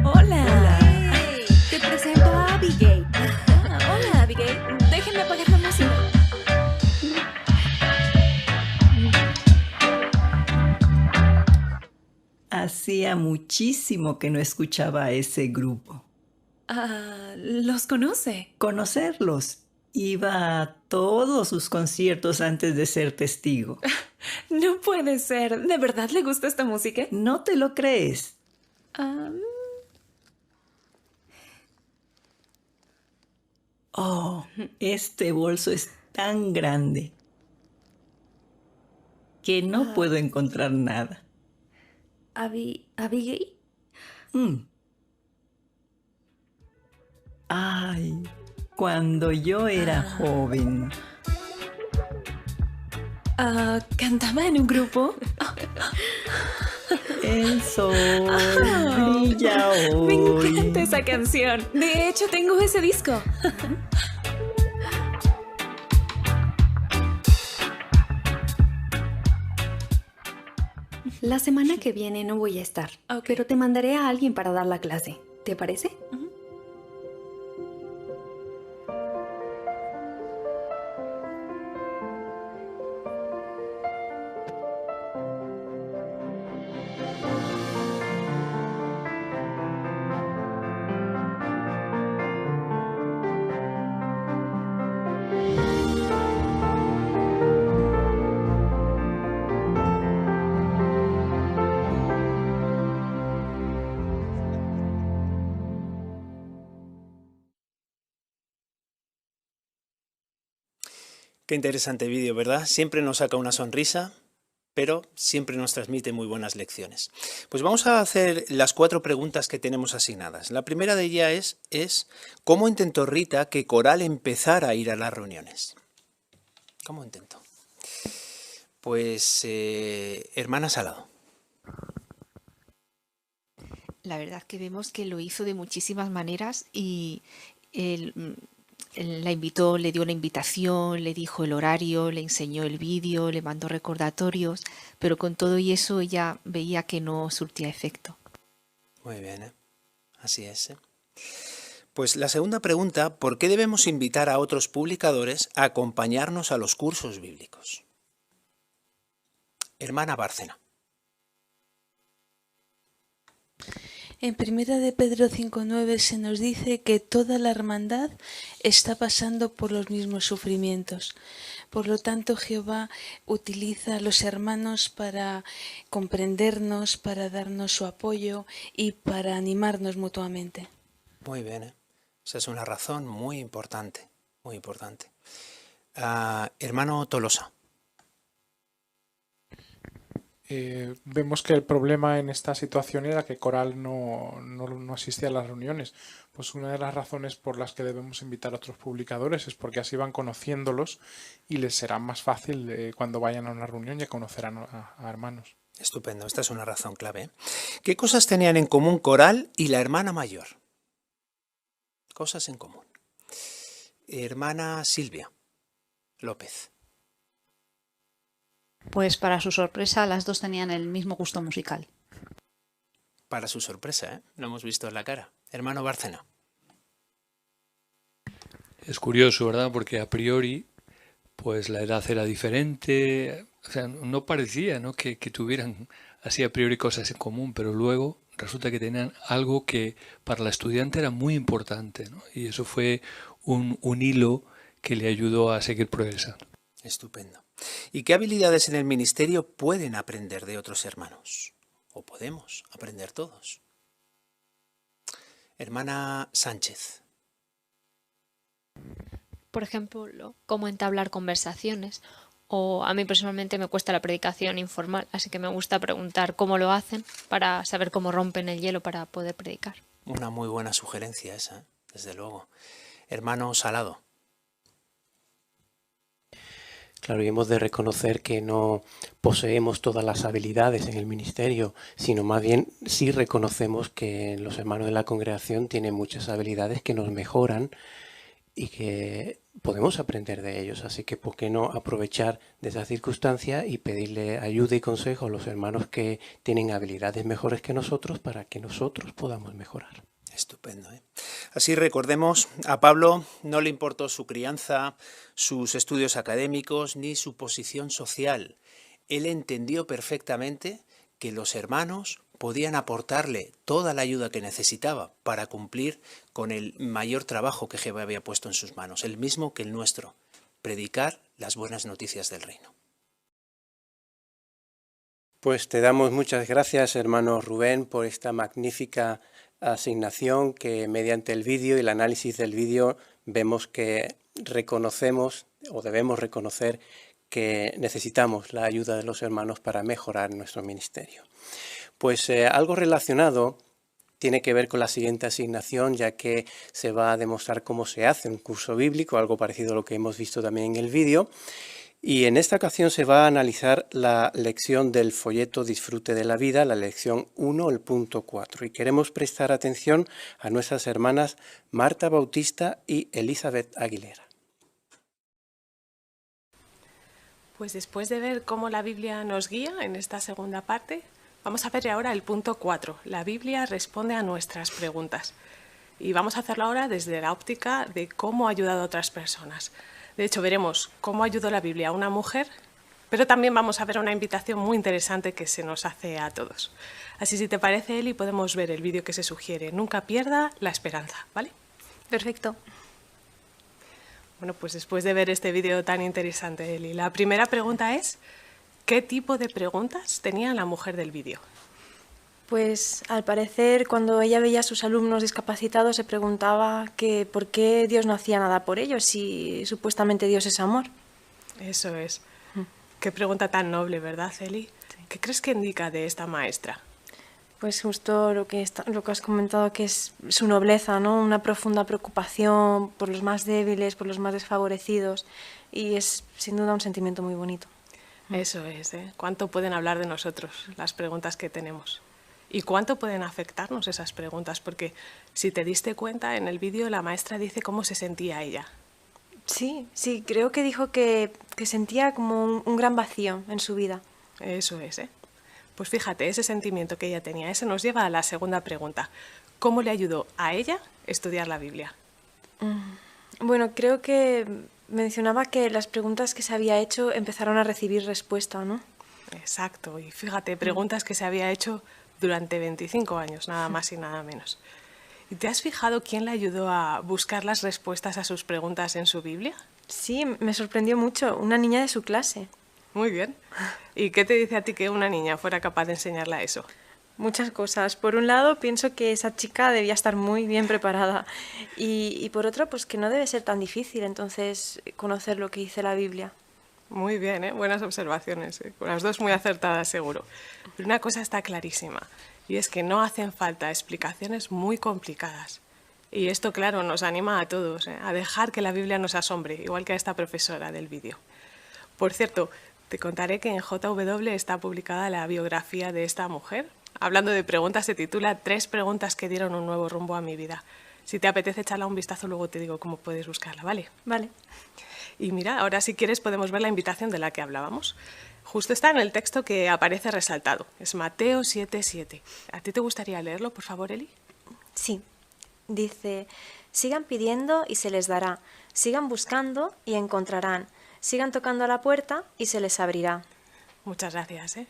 ¡Hola! Te presento a Abigail. Hola, Abigail. Déjenme apagar la música. Hacía muchísimo que no escuchaba a ese grupo. ¿Los conoce? Conocerlos. Iba a todos sus conciertos antes de ser testigo. No puede ser. ¿De verdad le gusta esta música? ¿No te lo crees? Oh, este bolso es tan grande que no puedo encontrar nada. ¿Abigail? Ay, cuando yo era joven. ¿Cantaba en un grupo? El sol brilla hoy. Me encanta esa canción. De hecho, tengo ese disco. La semana que viene no voy a estar, pero te mandaré a alguien para dar la clase. ¿Te parece? Qué interesante vídeo, ¿verdad? Siempre nos saca una sonrisa, pero siempre nos transmite muy buenas lecciones. Pues vamos a hacer las 4 preguntas que tenemos asignadas. La primera de ellas es ¿cómo intentó Rita que Coral empezara a ir a las reuniones? ¿Cómo intentó? Pues, hermana Salado. La verdad que vemos que lo hizo de muchísimas maneras y él la invitó, le dio la invitación, le dijo el horario, le enseñó el vídeo, le mandó recordatorios, pero con todo y eso ella veía que no surtía efecto. Muy bien, así es. Pues la segunda pregunta, ¿por qué debemos invitar a otros publicadores a acompañarnos a los cursos bíblicos? Hermana Bárcena. En 1 de Pedro 5:9 se nos dice que toda la hermandad está pasando por los mismos sufrimientos. Por lo tanto, Jehová utiliza a los hermanos para comprendernos, para darnos su apoyo y para animarnos mutuamente. Muy bien, esa es una razón muy importante, muy importante. Hermano Tolosa. Vemos que el problema en esta situación era que Coral no asistía a las reuniones. Pues una de las razones por las que debemos invitar a otros publicadores es porque así van conociéndolos y les será más fácil cuando vayan a una reunión ya conocerán a hermanos. Estupendo, esta es una razón clave. ¿Qué cosas tenían en común Coral y la hermana mayor? Cosas en común. Hermana Silvia López. Pues para su sorpresa, las dos tenían el mismo gusto musical. Para su sorpresa, lo hemos visto en la cara. Hermano Bárcena. Es curioso, ¿verdad? Porque a priori, pues la edad era diferente, o sea, no parecía, ¿no?, que tuvieran así a priori cosas en común, pero luego resulta que tenían algo que para la estudiante era muy importante, ¿no? Y eso fue un hilo que le ayudó a seguir progresando. Estupendo. ¿Y qué habilidades en el ministerio pueden aprender de otros hermanos? ¿O podemos aprender todos? Hermana Sánchez. Por ejemplo, cómo entablar conversaciones. O a mí personalmente me cuesta la predicación informal, así que me gusta preguntar cómo lo hacen para saber cómo rompen el hielo para poder predicar. Una muy buena sugerencia esa, desde luego. Hermano Salado. Claro, y hemos de reconocer que no poseemos todas las habilidades en el ministerio, sino más bien sí reconocemos que los hermanos de la congregación tienen muchas habilidades que nos mejoran y que podemos aprender de ellos. Así que, ¿por qué no aprovechar de esa circunstancia y pedirle ayuda y consejo a los hermanos que tienen habilidades mejores que nosotros para que nosotros podamos mejorar? Estupendo, ¿eh? Así recordemos, a Pablo no le importó su crianza, sus estudios académicos ni su posición social. Él entendió perfectamente que los hermanos podían aportarle toda la ayuda que necesitaba para cumplir con el mayor trabajo que Jehová había puesto en sus manos, el mismo que el nuestro, predicar las buenas noticias del reino. Pues te damos muchas gracias, hermano Rubén, por esta magnífica asignación que mediante el vídeo y el análisis del vídeo vemos que reconocemos o debemos reconocer que necesitamos la ayuda de los hermanos para mejorar nuestro ministerio. Pues algo relacionado tiene que ver con la siguiente asignación, ya que se va a demostrar cómo se hace un curso bíblico, algo parecido a lo que hemos visto también en el vídeo. Y en esta ocasión se va a analizar la lección del folleto Disfrute de la Vida, la lección 1, el punto 4. Y queremos prestar atención a nuestras hermanas Marta Bautista y Elizabeth Aguilera. Pues después de ver cómo la Biblia nos guía en esta segunda parte, vamos a ver ahora el punto 4. La Biblia responde a nuestras preguntas. Y vamos a hacerlo ahora desde la óptica de cómo ha ayudado a otras personas. De hecho, veremos cómo ayudó la Biblia a una mujer, pero también vamos a ver una invitación muy interesante que se nos hace a todos. Así, si te parece, Eli, podemos ver el vídeo que se sugiere. Nunca pierda la esperanza, ¿vale? Perfecto. Bueno, pues después de ver este vídeo tan interesante, Eli, la primera pregunta es, ¿qué tipo de preguntas tenía la mujer del vídeo? Pues al parecer cuando ella veía a sus alumnos discapacitados se preguntaba que por qué Dios no hacía nada por ellos si supuestamente Dios es amor. Eso es. Qué pregunta tan noble, ¿verdad, Eli? Sí. ¿Qué crees que indica de esta maestra? Pues justo lo que has comentado, que es su nobleza, ¿no? Una profunda preocupación por los más débiles, por los más desfavorecidos, y es sin duda un sentimiento muy bonito. Eso es, ¿eh? ¿Cuánto pueden hablar de nosotros las preguntas que tenemos? ¿Y cuánto pueden afectarnos esas preguntas? Porque si te diste cuenta, en el vídeo la maestra dice cómo se sentía ella. Sí, creo que dijo que sentía como un gran vacío en su vida. Eso es, ¿eh? Pues fíjate, ese sentimiento que ella tenía, ese nos lleva a la segunda pregunta. ¿Cómo le ayudó a ella estudiar la Biblia? Bueno, creo que mencionaba que las preguntas que se había hecho empezaron a recibir respuesta, ¿no? Exacto, y fíjate, preguntas que se había hecho durante 25 años, nada más y nada menos. ¿Y te has fijado quién le ayudó a buscar las respuestas a sus preguntas en su Biblia? Sí, me sorprendió mucho, una niña de su clase. Muy bien. ¿Y qué te dice a ti que una niña fuera capaz de enseñarla eso? Muchas cosas. Por un lado, pienso que esa chica debía estar muy bien preparada. Y por otro, pues que no debe ser tan difícil, entonces, conocer lo que dice la Biblia. Muy bien, ¿eh? Buenas observaciones, ¿eh? Las dos muy acertadas seguro. Pero una cosa está clarísima, y es que no hacen falta explicaciones muy complicadas. Y esto, claro, nos anima a todos, ¿eh? A dejar que la Biblia nos asombre, igual que a esta profesora del vídeo. Por cierto, te contaré que en JW está publicada la biografía de esta mujer. Hablando de preguntas, se titula 3 preguntas que dieron un nuevo rumbo a mi vida. Si te apetece echarla un vistazo, luego te digo cómo puedes buscarla, ¿vale? Vale. Y mira, ahora si quieres podemos ver la invitación de la que hablábamos. Justo está en el texto que aparece resaltado. Es Mateo 7:7. ¿A ti te gustaría leerlo, por favor, Eli? Sí. Dice, sigan pidiendo y se les dará. Sigan buscando y encontrarán. Sigan tocando a la puerta y se les abrirá. Muchas gracias, ¿eh?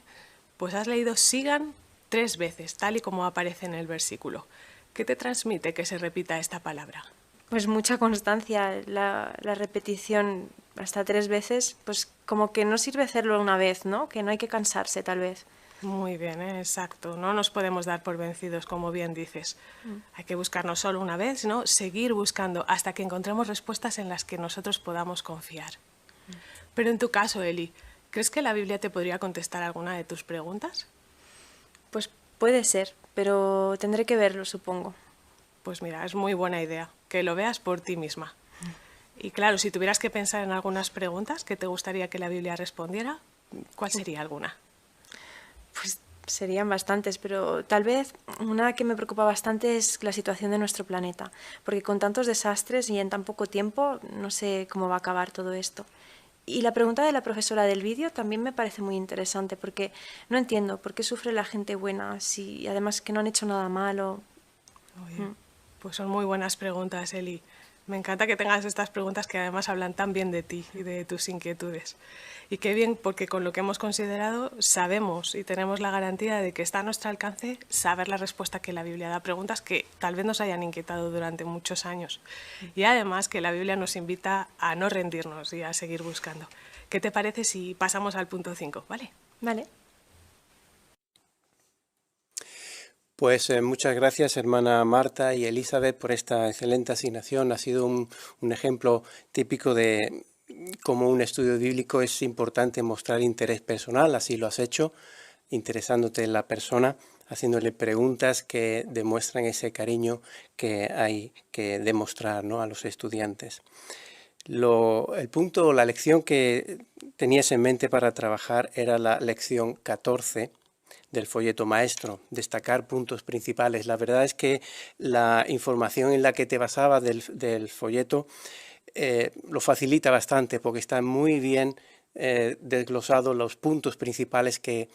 Pues has leído sigan 3 veces, tal y como aparece en el versículo. ¿Qué te transmite que se repita esta palabra? Pues mucha constancia, la repetición hasta 3 veces, pues como que no sirve hacerlo una vez, ¿no? Que no hay que cansarse tal vez. Muy bien, exacto. No nos podemos dar por vencidos, como bien dices. Hay que buscar no solo una vez, sino seguir buscando hasta que encontremos respuestas en las que nosotros podamos confiar. Pero en tu caso, Eli, ¿crees que la Biblia te podría contestar alguna de tus preguntas? Pues puede ser, pero tendré que verlo, supongo. Pues mira, es muy buena idea, que lo veas por ti misma. Y claro, si tuvieras que pensar en algunas preguntas que te gustaría que la Biblia respondiera, ¿cuál sería alguna? Pues serían bastantes, pero tal vez una que me preocupa bastante es la situación de nuestro planeta, porque con tantos desastres y en tan poco tiempo no sé cómo va a acabar todo esto. Y la pregunta de la profesora del vídeo también me parece muy interesante, porque no entiendo por qué sufre la gente buena, si además que no han hecho nada malo. Oye, pues son muy buenas preguntas, Eli. Me encanta que tengas estas preguntas que además hablan tan bien de ti y de tus inquietudes. Y qué bien, porque con lo que hemos considerado sabemos y tenemos la garantía de que está a nuestro alcance saber la respuesta que la Biblia da a preguntas que tal vez nos hayan inquietado durante muchos años. Y además que la Biblia nos invita a no rendirnos y a seguir buscando. ¿Qué te parece si pasamos al punto 5? ¿Vale? Vale. Pues muchas gracias, hermana Marta y Elizabeth, por esta excelente asignación. Ha sido un ejemplo típico de cómo un estudio bíblico es importante mostrar interés personal. Así lo has hecho, interesándote en la persona, haciéndole preguntas que demuestran ese cariño que hay que demostrar, ¿no?, a los estudiantes. La lección que tenías en mente para trabajar era la lección 14, del folleto maestro, destacar puntos principales. La verdad es que la información en la que te basaba del folleto lo facilita bastante porque están muy bien desglosados los puntos principales que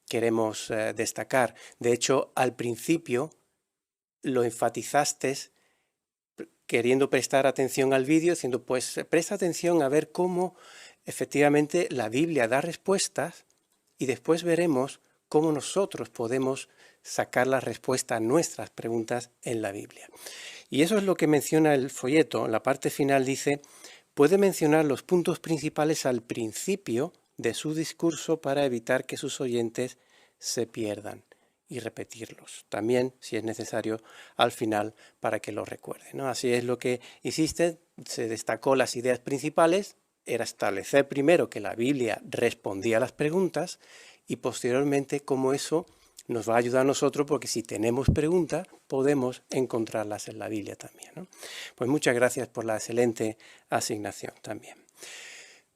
queremos destacar. De hecho, al principio lo enfatizaste queriendo prestar atención al vídeo, diciendo, pues presta atención a ver cómo efectivamente la Biblia da respuestas y después veremos cómo nosotros podemos sacar la respuesta a nuestras preguntas en la Biblia. Y eso es lo que menciona el folleto. En la parte final dice, puede mencionar los puntos principales al principio de su discurso para evitar que sus oyentes se pierdan y repetirlos. También, si es necesario, al final para que lo recuerden, ¿no? Así es lo que hiciste, se destacó las ideas principales, era establecer primero que la Biblia respondía a las preguntas y posteriormente cómo eso nos va a ayudar a nosotros, porque si tenemos preguntas podemos encontrarlas en la Biblia también, ¿no? Pues muchas gracias por la excelente asignación también.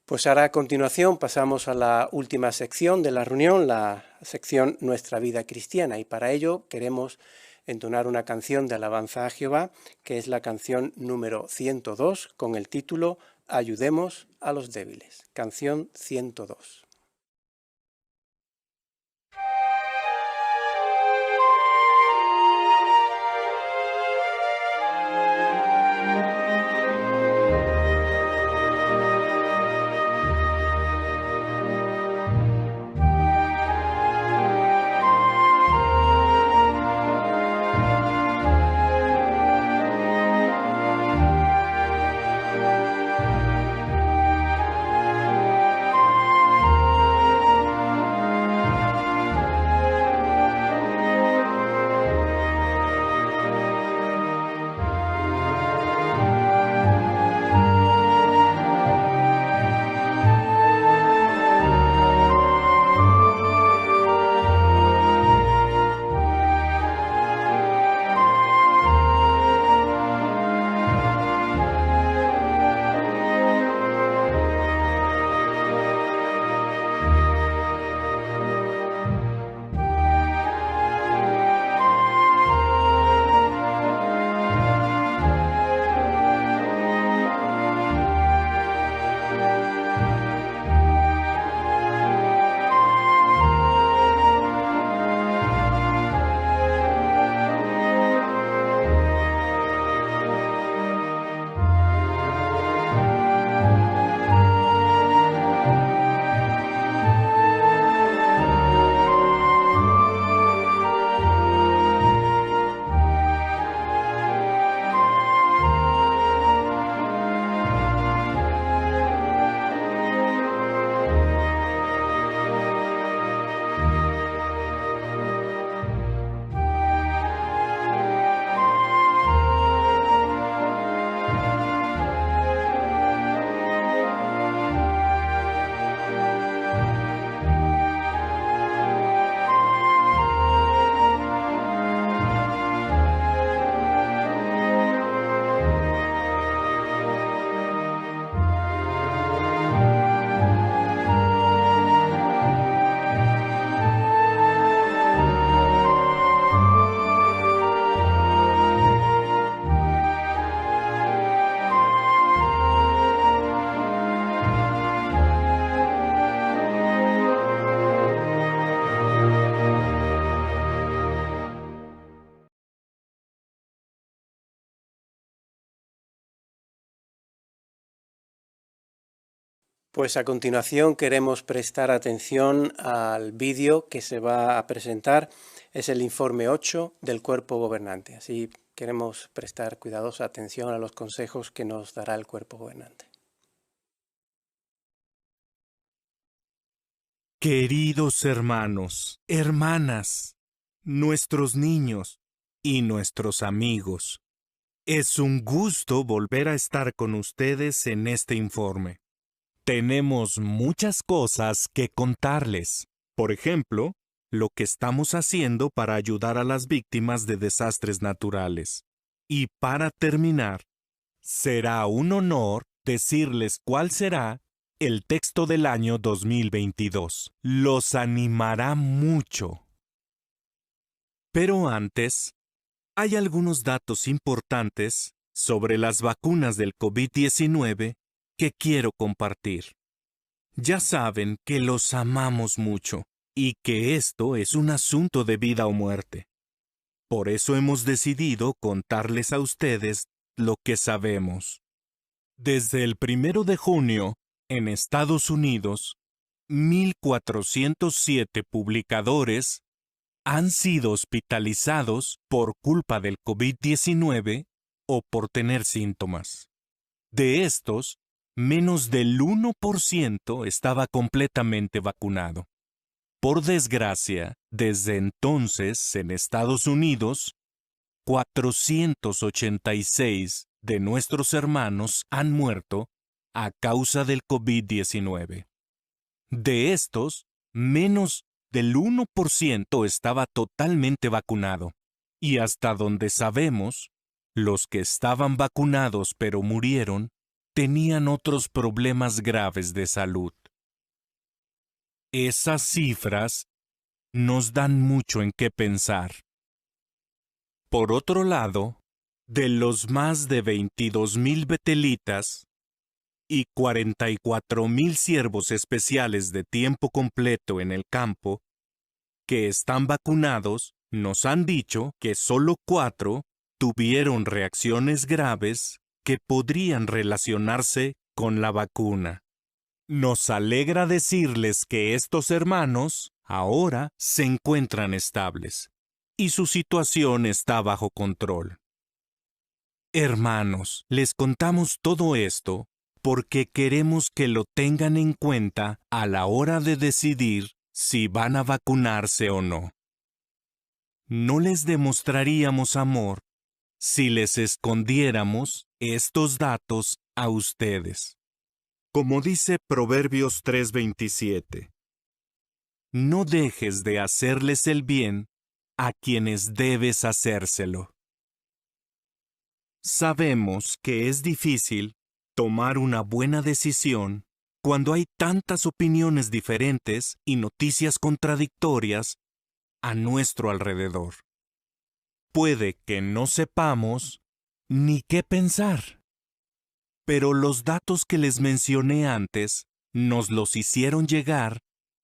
Pues ahora a continuación pasamos a la última sección de la reunión, la sección Nuestra Vida Cristiana, y para ello queremos entonar una canción de alabanza a Jehová, que es la canción número 102, con el título Ayudemos a los débiles. Canción 102. Pues a continuación queremos prestar atención al vídeo que se va a presentar. Es el informe 8 del cuerpo gobernante. Así queremos prestar cuidadosa atención a los consejos que nos dará el cuerpo gobernante. Queridos hermanos, hermanas, nuestros niños y nuestros amigos, es un gusto volver a estar con ustedes en este informe. Tenemos muchas cosas que contarles. Por ejemplo, lo que estamos haciendo para ayudar a las víctimas de desastres naturales. Y para terminar, será un honor decirles cuál será el texto del año 2022. Los animará mucho. Pero antes, hay algunos datos importantes sobre las vacunas del COVID-19 que quiero compartir. Ya saben que los amamos mucho y que esto es un asunto de vida o muerte. Por eso hemos decidido contarles a ustedes lo que sabemos. Desde el 1 de junio, en Estados Unidos, 1,407 publicadores han sido hospitalizados por culpa del COVID-19 o por tener síntomas. De estos, menos del 1% estaba completamente vacunado. Por desgracia, desde entonces, en Estados Unidos, 486 de nuestros hermanos han muerto a causa del COVID-19. De estos, menos del 1% estaba totalmente vacunado. Y hasta donde sabemos, los que estaban vacunados pero murieron tenían otros problemas graves de salud. Esas cifras nos dan mucho en qué pensar. Por otro lado, de los más de 22,000 betelitas y 44,000 siervos especiales de tiempo completo en el campo que están vacunados, nos han dicho que solo 4 tuvieron reacciones graves que podrían relacionarse con la vacuna. Nos alegra decirles que estos hermanos ahora se encuentran estables y su situación está bajo control. Hermanos, les contamos todo esto porque queremos que lo tengan en cuenta a la hora de decidir si van a vacunarse o no. No les demostraríamos amor si les escondiéramos estos datos a ustedes. Como dice Proverbios 3:27, no dejes de hacerles el bien a quienes debes hacérselo. Sabemos que es difícil tomar una buena decisión cuando hay tantas opiniones diferentes y noticias contradictorias a nuestro alrededor. Puede que no sepamos ni qué pensar, pero los datos que les mencioné antes nos los hicieron llegar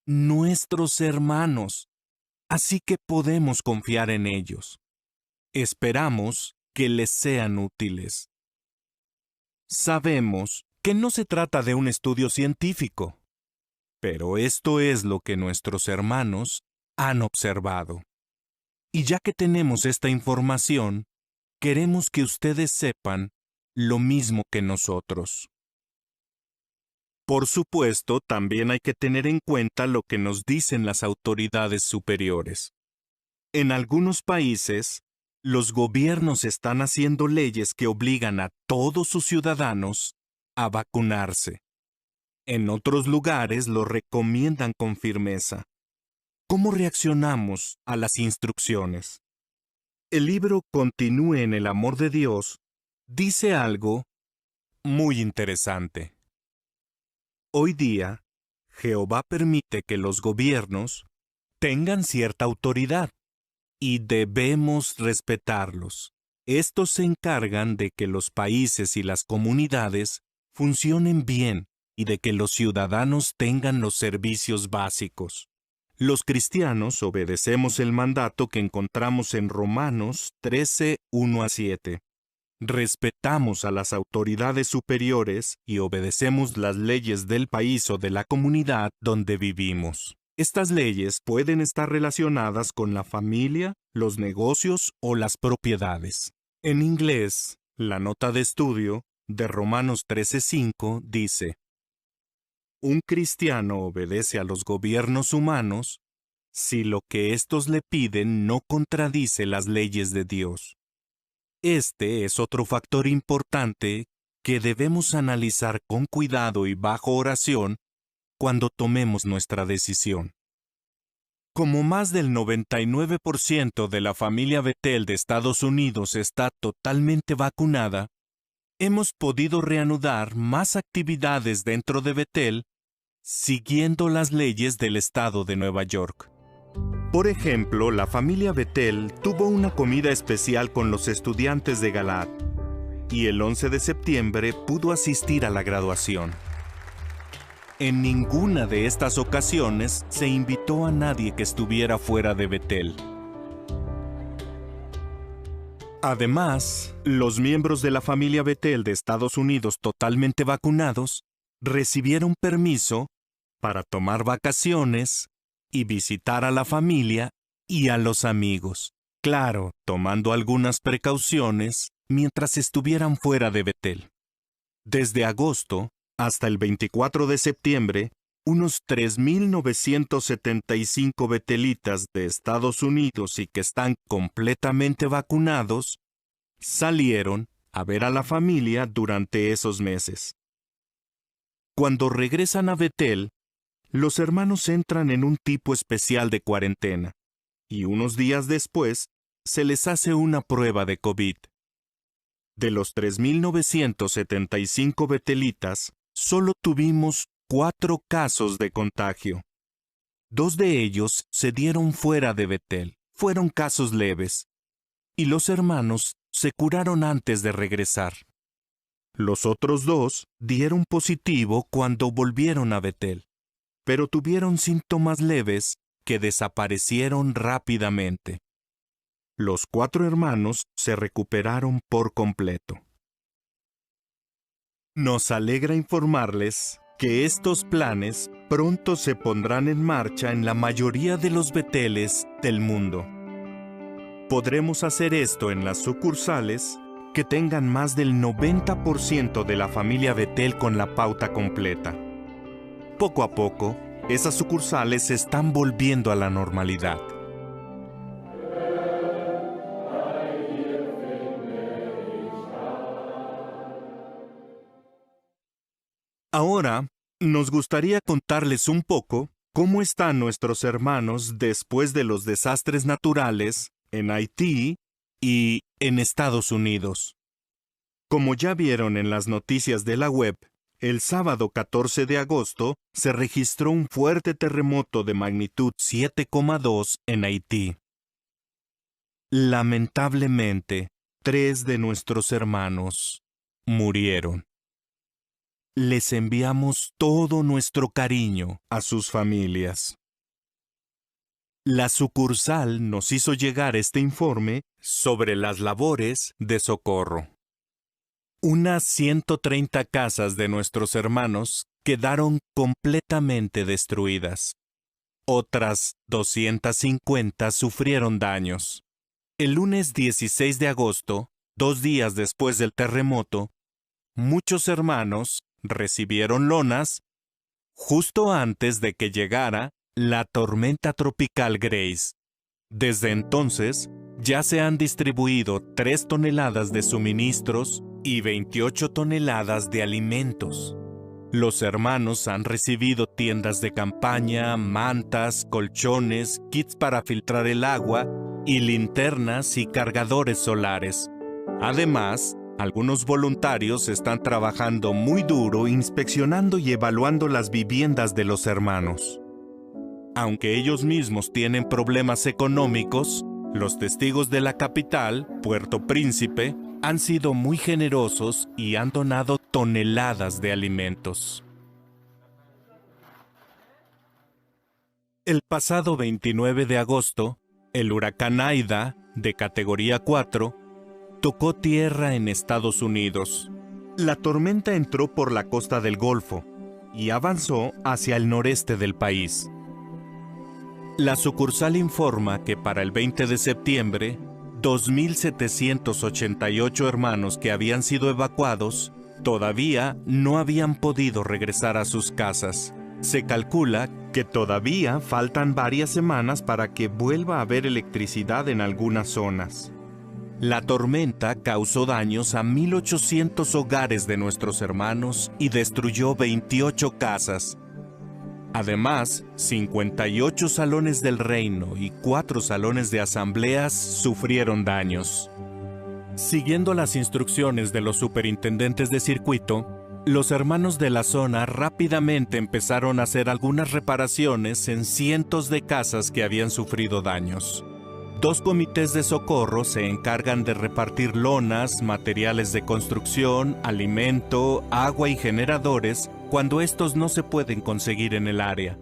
nuestros hermanos, así que podemos confiar en ellos. Esperamos que les sean útiles. Sabemos que no se trata de un estudio científico, pero esto es lo que nuestros hermanos han observado. Y ya que tenemos esta información, queremos que ustedes sepan lo mismo que nosotros. Por supuesto, también hay que tener en cuenta lo que nos dicen las autoridades superiores. En algunos países, los gobiernos están haciendo leyes que obligan a todos sus ciudadanos a vacunarse. En otros lugares lo recomiendan con firmeza. ¿Cómo reaccionamos a las instrucciones? El libro Continúe en el amor de Dios dice algo muy interesante. Hoy día, Jehová permite que los gobiernos tengan cierta autoridad y debemos respetarlos. Estos se encargan de que los países y las comunidades funcionen bien y de que los ciudadanos tengan los servicios básicos. Los cristianos obedecemos el mandato que encontramos en Romanos 13, 1-7. respetamos a las autoridades superiores y obedecemos las leyes del país o de la comunidad donde vivimos. Estas leyes pueden estar relacionadas con la familia, los negocios o las propiedades. En inglés, la nota de estudio de Romanos 13:5 dice: un cristiano obedece a los gobiernos humanos si lo que éstos le piden no contradice las leyes de Dios. Este es otro factor importante que debemos analizar con cuidado y bajo oración cuando tomemos nuestra decisión. Como más del 99% de la familia Betel de Estados Unidos está totalmente vacunada, hemos podido reanudar más actividades dentro de Betel siguiendo las leyes del estado de Nueva York. Por ejemplo, la familia Betel tuvo una comida especial con los estudiantes de Galaad y el 11 de septiembre pudo asistir a la graduación. En ninguna de estas ocasiones se invitó a nadie que estuviera fuera de Betel. Además, los miembros de la familia Betel de Estados Unidos totalmente vacunados recibieron permiso para tomar vacaciones y visitar a la familia y a los amigos. Claro, tomando algunas precauciones mientras estuvieran fuera de Betel. Desde agosto hasta el 24 de septiembre, unos 3.975 betelitas de Estados Unidos y que están completamente vacunados salieron a ver a la familia durante esos meses. Cuando regresan a Betel, los hermanos entran en un tipo especial de cuarentena y unos días después se les hace una prueba de COVID. De los 3.975 betelitas, solo tuvimos 4 casos de contagio. 2 de ellos se dieron fuera de Betel, fueron casos leves, y los hermanos se curaron antes de regresar. Los otros 2 dieron positivo cuando volvieron a Betel, pero tuvieron síntomas leves que desaparecieron rápidamente. Los 4 hermanos se recuperaron por completo. Nos alegra informarles que estos planes pronto se pondrán en marcha en la mayoría de los Beteles del mundo. Podremos hacer esto en las sucursales que tengan más del 90% de la familia Betel con la pauta completa. Poco a poco, esas sucursales se están volviendo a la normalidad. Ahora, nos gustaría contarles un poco cómo están nuestros hermanos después de los desastres naturales en Haití y en Estados Unidos. Como ya vieron en las noticias de la web, el sábado 14 de agosto se registró un fuerte terremoto de magnitud 7,2 en Haití. Lamentablemente, 3 de nuestros hermanos murieron. Les enviamos todo nuestro cariño a sus familias. La sucursal nos hizo llegar este informe sobre las labores de socorro. Unas 130 casas de nuestros hermanos quedaron completamente destruidas. Otras 250 sufrieron daños. El lunes 16 de agosto, 2 días después del terremoto, muchos hermanos recibieron lonas justo antes de que llegara la tormenta tropical Grace. Desde entonces, ya se han distribuido 3 toneladas de suministros y 28 toneladas de alimentos. Los hermanos han recibido tiendas de campaña, mantas, colchones, kits para filtrar el agua y linternas y cargadores solares. Además, algunos voluntarios están trabajando muy duro inspeccionando y evaluando las viviendas de los hermanos. Aunque ellos mismos tienen problemas económicos, los testigos de la capital, Puerto Príncipe, han sido muy generosos y han donado toneladas de alimentos. El pasado 29 de agosto, el huracán Aida, de categoría 4, tocó tierra en Estados Unidos. La tormenta entró por la costa del Golfo y avanzó hacia el noreste del país. La sucursal informa que para el 20 de septiembre, 2.788 hermanos que habían sido evacuados todavía no habían podido regresar a sus casas. Se calcula que todavía faltan varias semanas para que vuelva a haber electricidad en algunas zonas. La tormenta causó daños a 1.800 hogares de nuestros hermanos y destruyó 28 casas. Además, 58 salones del reino y 4 salones de asambleas sufrieron daños. Siguiendo las instrucciones de los superintendentes de circuito, los hermanos de la zona rápidamente empezaron a hacer algunas reparaciones en cientos de casas que habían sufrido daños. 2 comités de socorro se encargan de repartir lonas, materiales de construcción, alimento, agua y generadores cuando estos no se pueden conseguir en el área.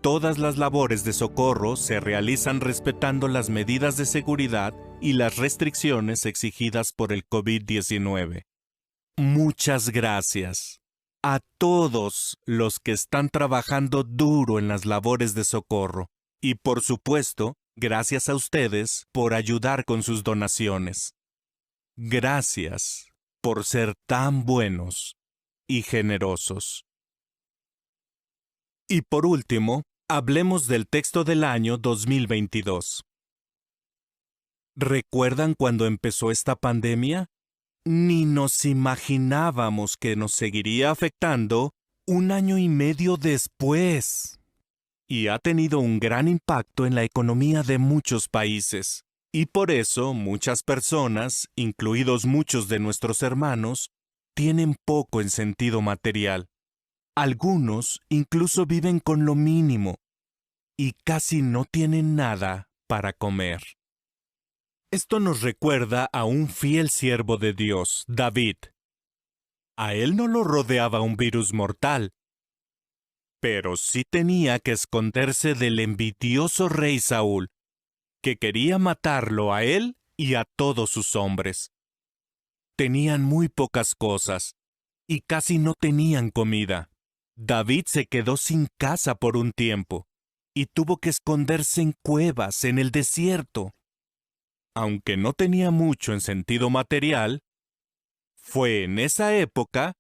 Todas las labores de socorro se realizan respetando las medidas de seguridad y las restricciones exigidas por el COVID-19. Muchas gracias a todos los que están trabajando duro en las labores de socorro y, por supuesto, gracias a ustedes por ayudar con sus donaciones. Gracias por ser tan buenos y generosos. Y por último, hablemos del texto del año 2022. ¿Recuerdan cuando empezó esta pandemia? Ni nos imaginábamos que nos seguiría afectando 1 año y medio después. Y ha tenido un gran impacto en la economía de muchos países. Y por eso muchas personas, incluidos muchos de nuestros hermanos, tienen poco en sentido material. Algunos incluso viven con lo mínimo y casi no tienen nada para comer. Esto nos recuerda a un fiel siervo de Dios, David. A él no lo rodeaba un virus mortal, pero sí tenía que esconderse del envidioso rey Saúl, que quería matarlo a él y a todos sus hombres. Tenían muy pocas cosas y casi no tenían comida. David se quedó sin casa por un tiempo y tuvo que esconderse en cuevas en el desierto. Aunque no tenía mucho en sentido material, fue en esa época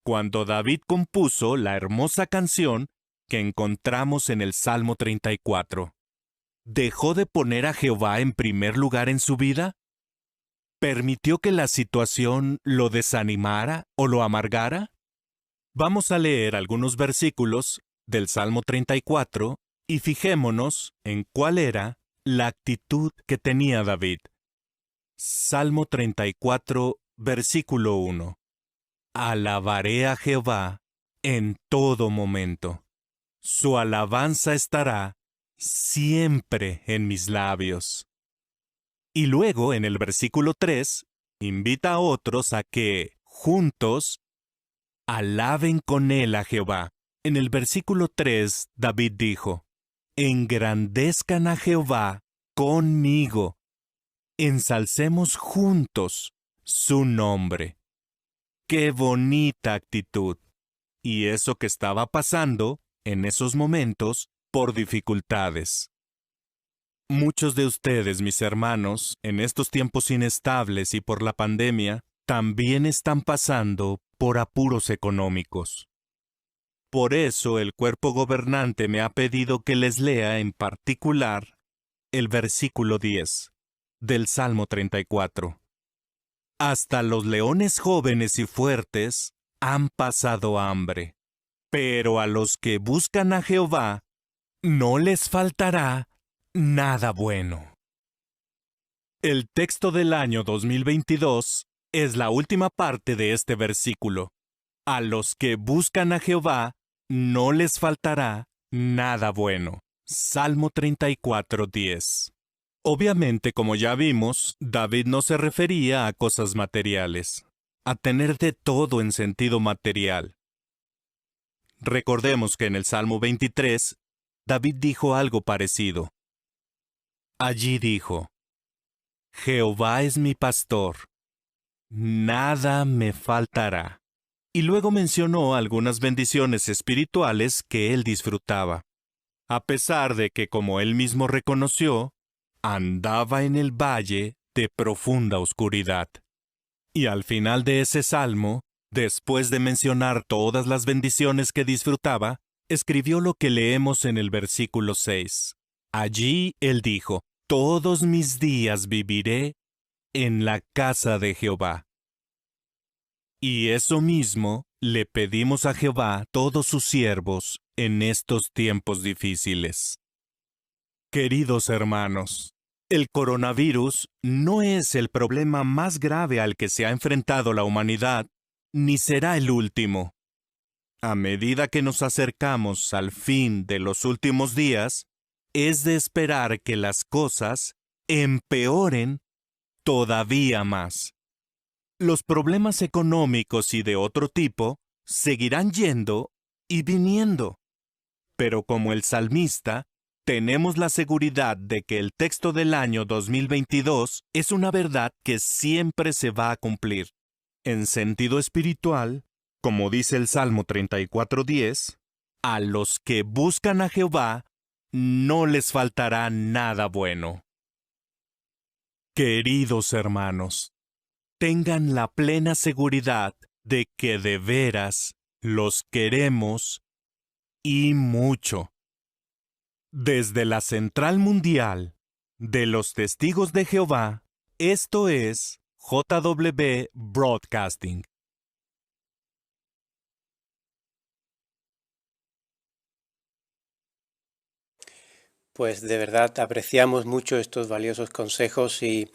cuando David compuso la hermosa canción que encontramos en el Salmo 34. ¿Dejó de poner a Jehová en primer lugar en su vida? ¿Permitió que la situación lo desanimara o lo amargara? Vamos a leer algunos versículos del Salmo 34 y fijémonos en cuál era la actitud que tenía David. Salmo 34, versículo 1. Alabaré a Jehová en todo momento. Su alabanza estará siempre en mis labios. Y luego, en el versículo 3, invita a otros a que, juntos, alaben con él a Jehová. En el versículo 3, David dijo, engrandezcan a Jehová conmigo. Ensalcemos juntos su nombre. ¡Qué bonita actitud! Y eso que estaba pasando, en esos momentos, por dificultades. Muchos de ustedes, mis hermanos, en estos tiempos inestables y por la pandemia, también están pasando por apuros económicos. Por eso el cuerpo gobernante me ha pedido que les lea en particular el versículo 10 del Salmo 34. Hasta los leones jóvenes y fuertes han pasado hambre, pero a los que buscan a Jehová no les faltará nada bueno. El texto del año 2022 es la última parte de este versículo. A los que buscan a Jehová no les faltará nada bueno. Salmo 34:10. Obviamente, como ya vimos, David no se refería a cosas materiales, a tener de todo en sentido material. Recordemos que en el Salmo 23, David dijo algo parecido. Allí dijo, Jehová es mi pastor, nada me faltará. Y luego mencionó algunas bendiciones espirituales que él disfrutaba, a pesar de que, como él mismo reconoció, andaba en el valle de profunda oscuridad. Y al final de ese salmo, después de mencionar todas las bendiciones que disfrutaba, escribió lo que leemos en el versículo 6. Allí él dijo: todos mis días viviré en la casa de Jehová. Y eso mismo le pedimos a Jehová, todos sus siervos, en estos tiempos difíciles. Queridos hermanos, el coronavirus no es el problema más grave al que se ha enfrentado la humanidad, ni será el último. A medida que nos acercamos al fin de los últimos días, es de esperar que las cosas empeoren todavía más. Los problemas económicos y de otro tipo seguirán yendo y viniendo. Pero como el salmista, tenemos la seguridad de que el texto del año 2022 es una verdad que siempre se va a cumplir. En sentido espiritual, como dice el Salmo 34:10, a los que buscan a Jehová no les faltará nada bueno. Queridos hermanos, tengan la plena seguridad de que de veras los queremos y mucho. Desde la Central Mundial de los Testigos de Jehová, esto es JW Broadcasting. Pues de verdad apreciamos mucho estos valiosos consejos y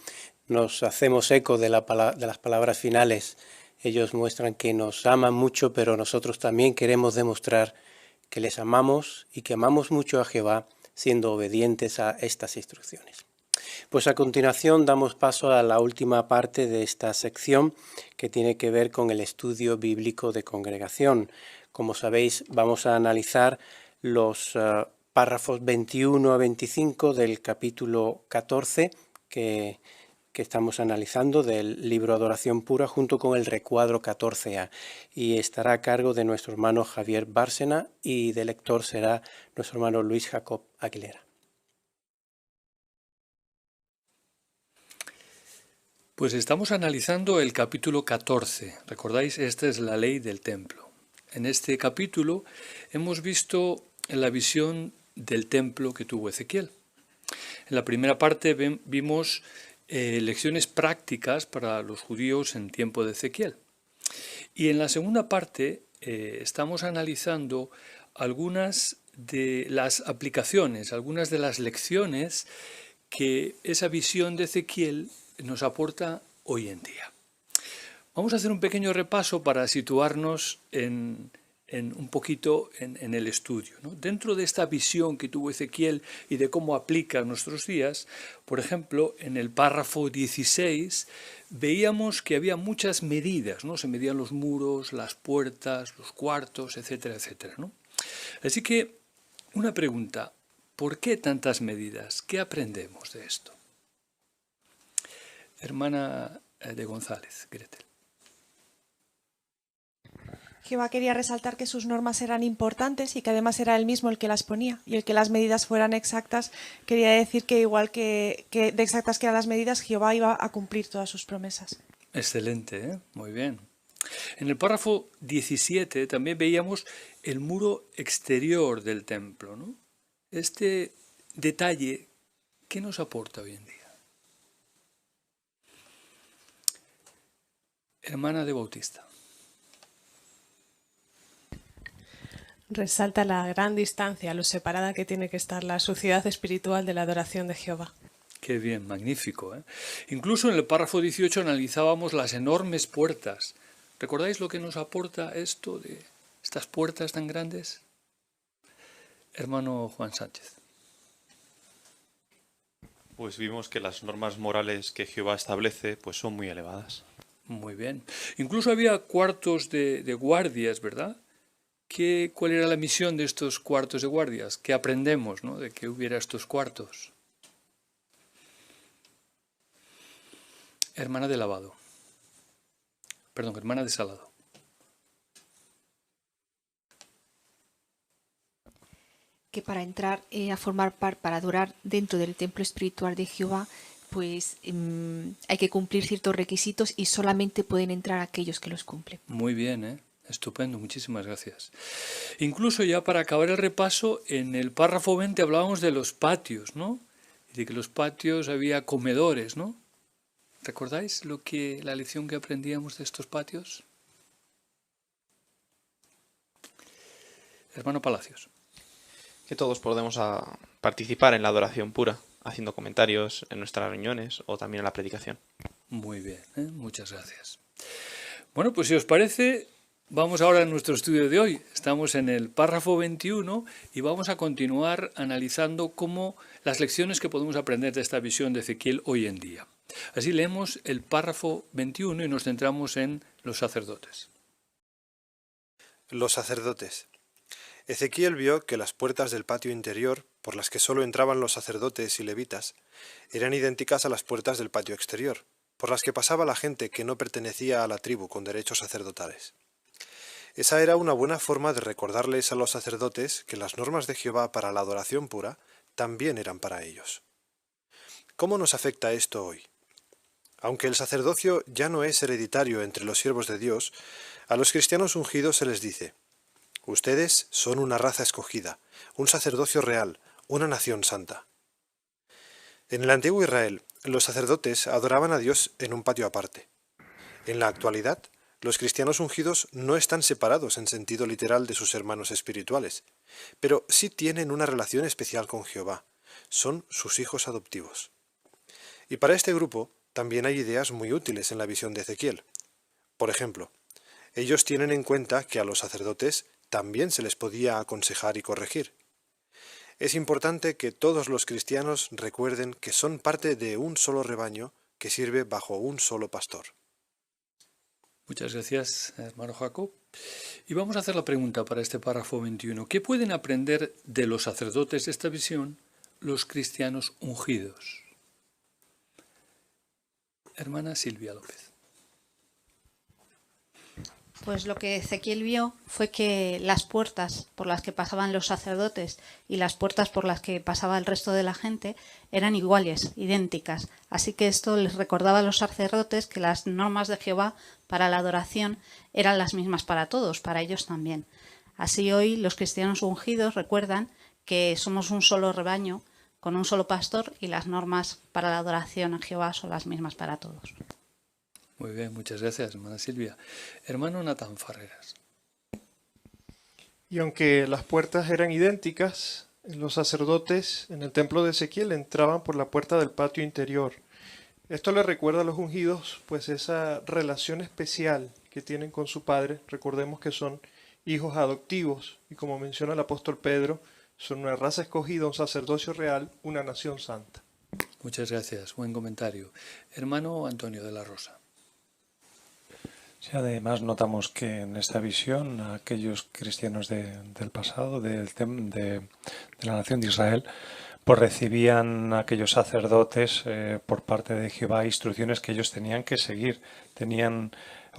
nos hacemos eco de las palabras finales. Ellos muestran que nos aman mucho, pero nosotros también queremos demostrar que les amamos y que amamos mucho a Jehová, siendo obedientes a estas instrucciones. Pues a continuación damos paso a la última parte de esta sección, que tiene que ver con el estudio bíblico de congregación. Como sabéis, vamos a analizar los párrafos 21 a 25 del capítulo 14 que estamos analizando del libro Adoración Pura, junto con el recuadro 14a, y estará a cargo de nuestro hermano Javier Bárcena, y de lector será nuestro hermano Luis Jacob Aguilera. Pues estamos analizando el capítulo 14. ¿Recordáis? Esta es la ley del templo. En este capítulo hemos visto la visión del templo que tuvo Ezequiel. En la primera parte vimos lecciones prácticas para los judíos en tiempo de Ezequiel. Y en la segunda parte estamos analizando algunas de las aplicaciones, algunas de las lecciones que esa visión de Ezequiel nos aporta hoy en día. Vamos a hacer un pequeño repaso para situarnos un poquito en el estudio, ¿no? Dentro de esta visión que tuvo Ezequiel y de cómo aplica a nuestros días, por ejemplo, en el párrafo 16 veíamos que había muchas medidas, ¿no? Se medían los muros, las puertas, los cuartos, etcétera, etcétera, ¿no? Así que, una pregunta: ¿por qué tantas medidas? ¿Qué aprendemos de esto? Hermana de González, Gretel. Jehová quería resaltar que sus normas eran importantes y que además era él mismo el que las ponía, y el que las medidas fueran exactas quería decir que igual que de exactas que eran las medidas, Jehová iba a cumplir todas sus promesas. Excelente, ¿eh? Muy bien. En el párrafo 17 también veíamos el muro exterior del templo, ¿no? Este detalle, ¿qué nos aporta hoy en día? Hermana de Bautista. Resalta la gran distancia, lo separada que tiene que estar la suciedad espiritual de la adoración de Jehová. Qué bien, magnífico, ¿eh? Incluso en el párrafo 18 analizábamos las enormes puertas. ¿Recordáis lo que nos aporta esto de estas puertas tan grandes? Hermano Juan Sánchez. Pues vimos que las normas morales que Jehová establece pues son muy elevadas. Muy bien. Incluso había cuartos de guardias, ¿verdad? ¿Cuál era la misión de estos cuartos de guardias? ¿Qué aprendemos, ¿no? de que hubiera estos cuartos? Hermana de lavado. Perdón, hermana de Salado. Que para entrar a formar parte, para adorar dentro del templo espiritual de Jehová, pues hay que cumplir ciertos requisitos y solamente pueden entrar aquellos que los cumplen. Muy bien, ¿eh? Estupendo, muchísimas gracias. Incluso ya para acabar el repaso, en el párrafo 20 hablábamos de los patios, ¿no? Y de que los patios había comedores, ¿no? ¿Recordáis la lección que aprendíamos de estos patios? Hermano Palacios. Que todos podemos participar en la adoración pura, haciendo comentarios en nuestras reuniones o también en la predicación. Muy bien, muchas gracias. Bueno, pues si os parece, vamos ahora a nuestro estudio de hoy. Estamos en el párrafo 21 y vamos a continuar analizando las lecciones que podemos aprender de esta visión de Ezequiel hoy en día. Así leemos el párrafo 21 y nos centramos en los sacerdotes. Los sacerdotes. Ezequiel vio que las puertas del patio interior, por las que solo entraban los sacerdotes y levitas, eran idénticas a las puertas del patio exterior, por las que pasaba la gente que no pertenecía a la tribu con derechos sacerdotales. Esa era una buena forma de recordarles a los sacerdotes que las normas de Jehová para la adoración pura también eran para ellos. ¿Cómo nos afecta esto hoy? Aunque el sacerdocio ya no es hereditario entre los siervos de Dios, a los cristianos ungidos se les dice: ustedes son una raza escogida, un sacerdocio real, una nación santa. En el antiguo Israel, los sacerdotes adoraban a Dios en un patio aparte. En la actualidad, los cristianos ungidos no están separados en sentido literal de sus hermanos espirituales, pero sí tienen una relación especial con Jehová. Son sus hijos adoptivos. Y para este grupo también hay ideas muy útiles en la visión de Ezequiel. Por ejemplo, ellos tienen en cuenta que a los sacerdotes también se les podía aconsejar y corregir. Es importante que todos los cristianos recuerden que son parte de un solo rebaño que sirve bajo un solo pastor. Muchas gracias, hermano Jacob. Y vamos a hacer la pregunta para este párrafo 21. ¿Qué pueden aprender de los sacerdotes de esta visión los cristianos ungidos? Hermana Silvia López. Pues lo que Ezequiel vio fue que las puertas por las que pasaban los sacerdotes y las puertas por las que pasaba el resto de la gente eran iguales, idénticas. Así que esto les recordaba a los sacerdotes que las normas de Jehová para la adoración eran las mismas para todos, para ellos también. Así hoy los cristianos ungidos recuerdan que somos un solo rebaño con un solo pastor y las normas para la adoración a Jehová son las mismas para todos. Muy bien, muchas gracias, hermana Silvia. Hermano Natán Farreras. Y aunque las puertas eran idénticas, los sacerdotes en el templo de Ezequiel entraban por la puerta del patio interior. Esto le recuerda a los ungidos, pues esa relación especial que tienen con su padre. Recordemos que son hijos adoptivos y, como menciona el apóstol Pedro, son una raza escogida, un sacerdocio real, una nación santa. Muchas gracias, buen comentario. Hermano Antonio de la Rosa. Sí, además notamos que en esta visión aquellos cristianos del pasado, de la nación de Israel, pues recibían aquellos sacerdotes por parte de Jehová instrucciones que ellos tenían que seguir,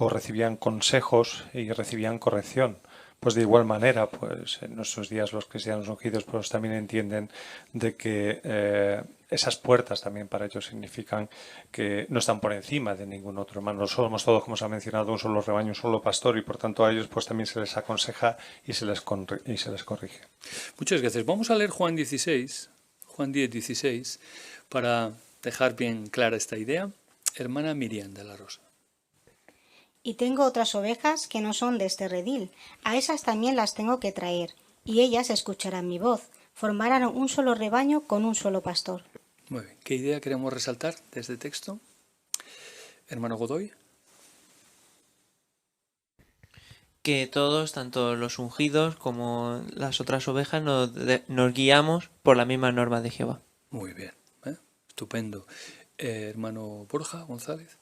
recibían consejos y recibían corrección. Pues de igual manera, pues en nuestros días los cristianos ungidos pues también entienden de que esas puertas también para ellos significan que no están por encima de ningún otro hermano. Somos todos, como se ha mencionado, un solo rebaño, un solo pastor, y por tanto a ellos pues también se les aconseja y se les corrige. Muchas gracias. Vamos a leer Juan 10, 16, para dejar bien clara esta idea. Hermana Miriam de la Rosa. Y tengo otras ovejas que no son de este redil. A esas también las tengo que traer, y ellas escucharán mi voz. Formarán un solo rebaño con un solo pastor. Muy bien. ¿Qué idea queremos resaltar de este texto? Hermano Godoy. Que todos, tanto los ungidos como las otras ovejas, nos guiamos por la misma norma de Jehová. Muy bien. Estupendo. Hermano Borja González.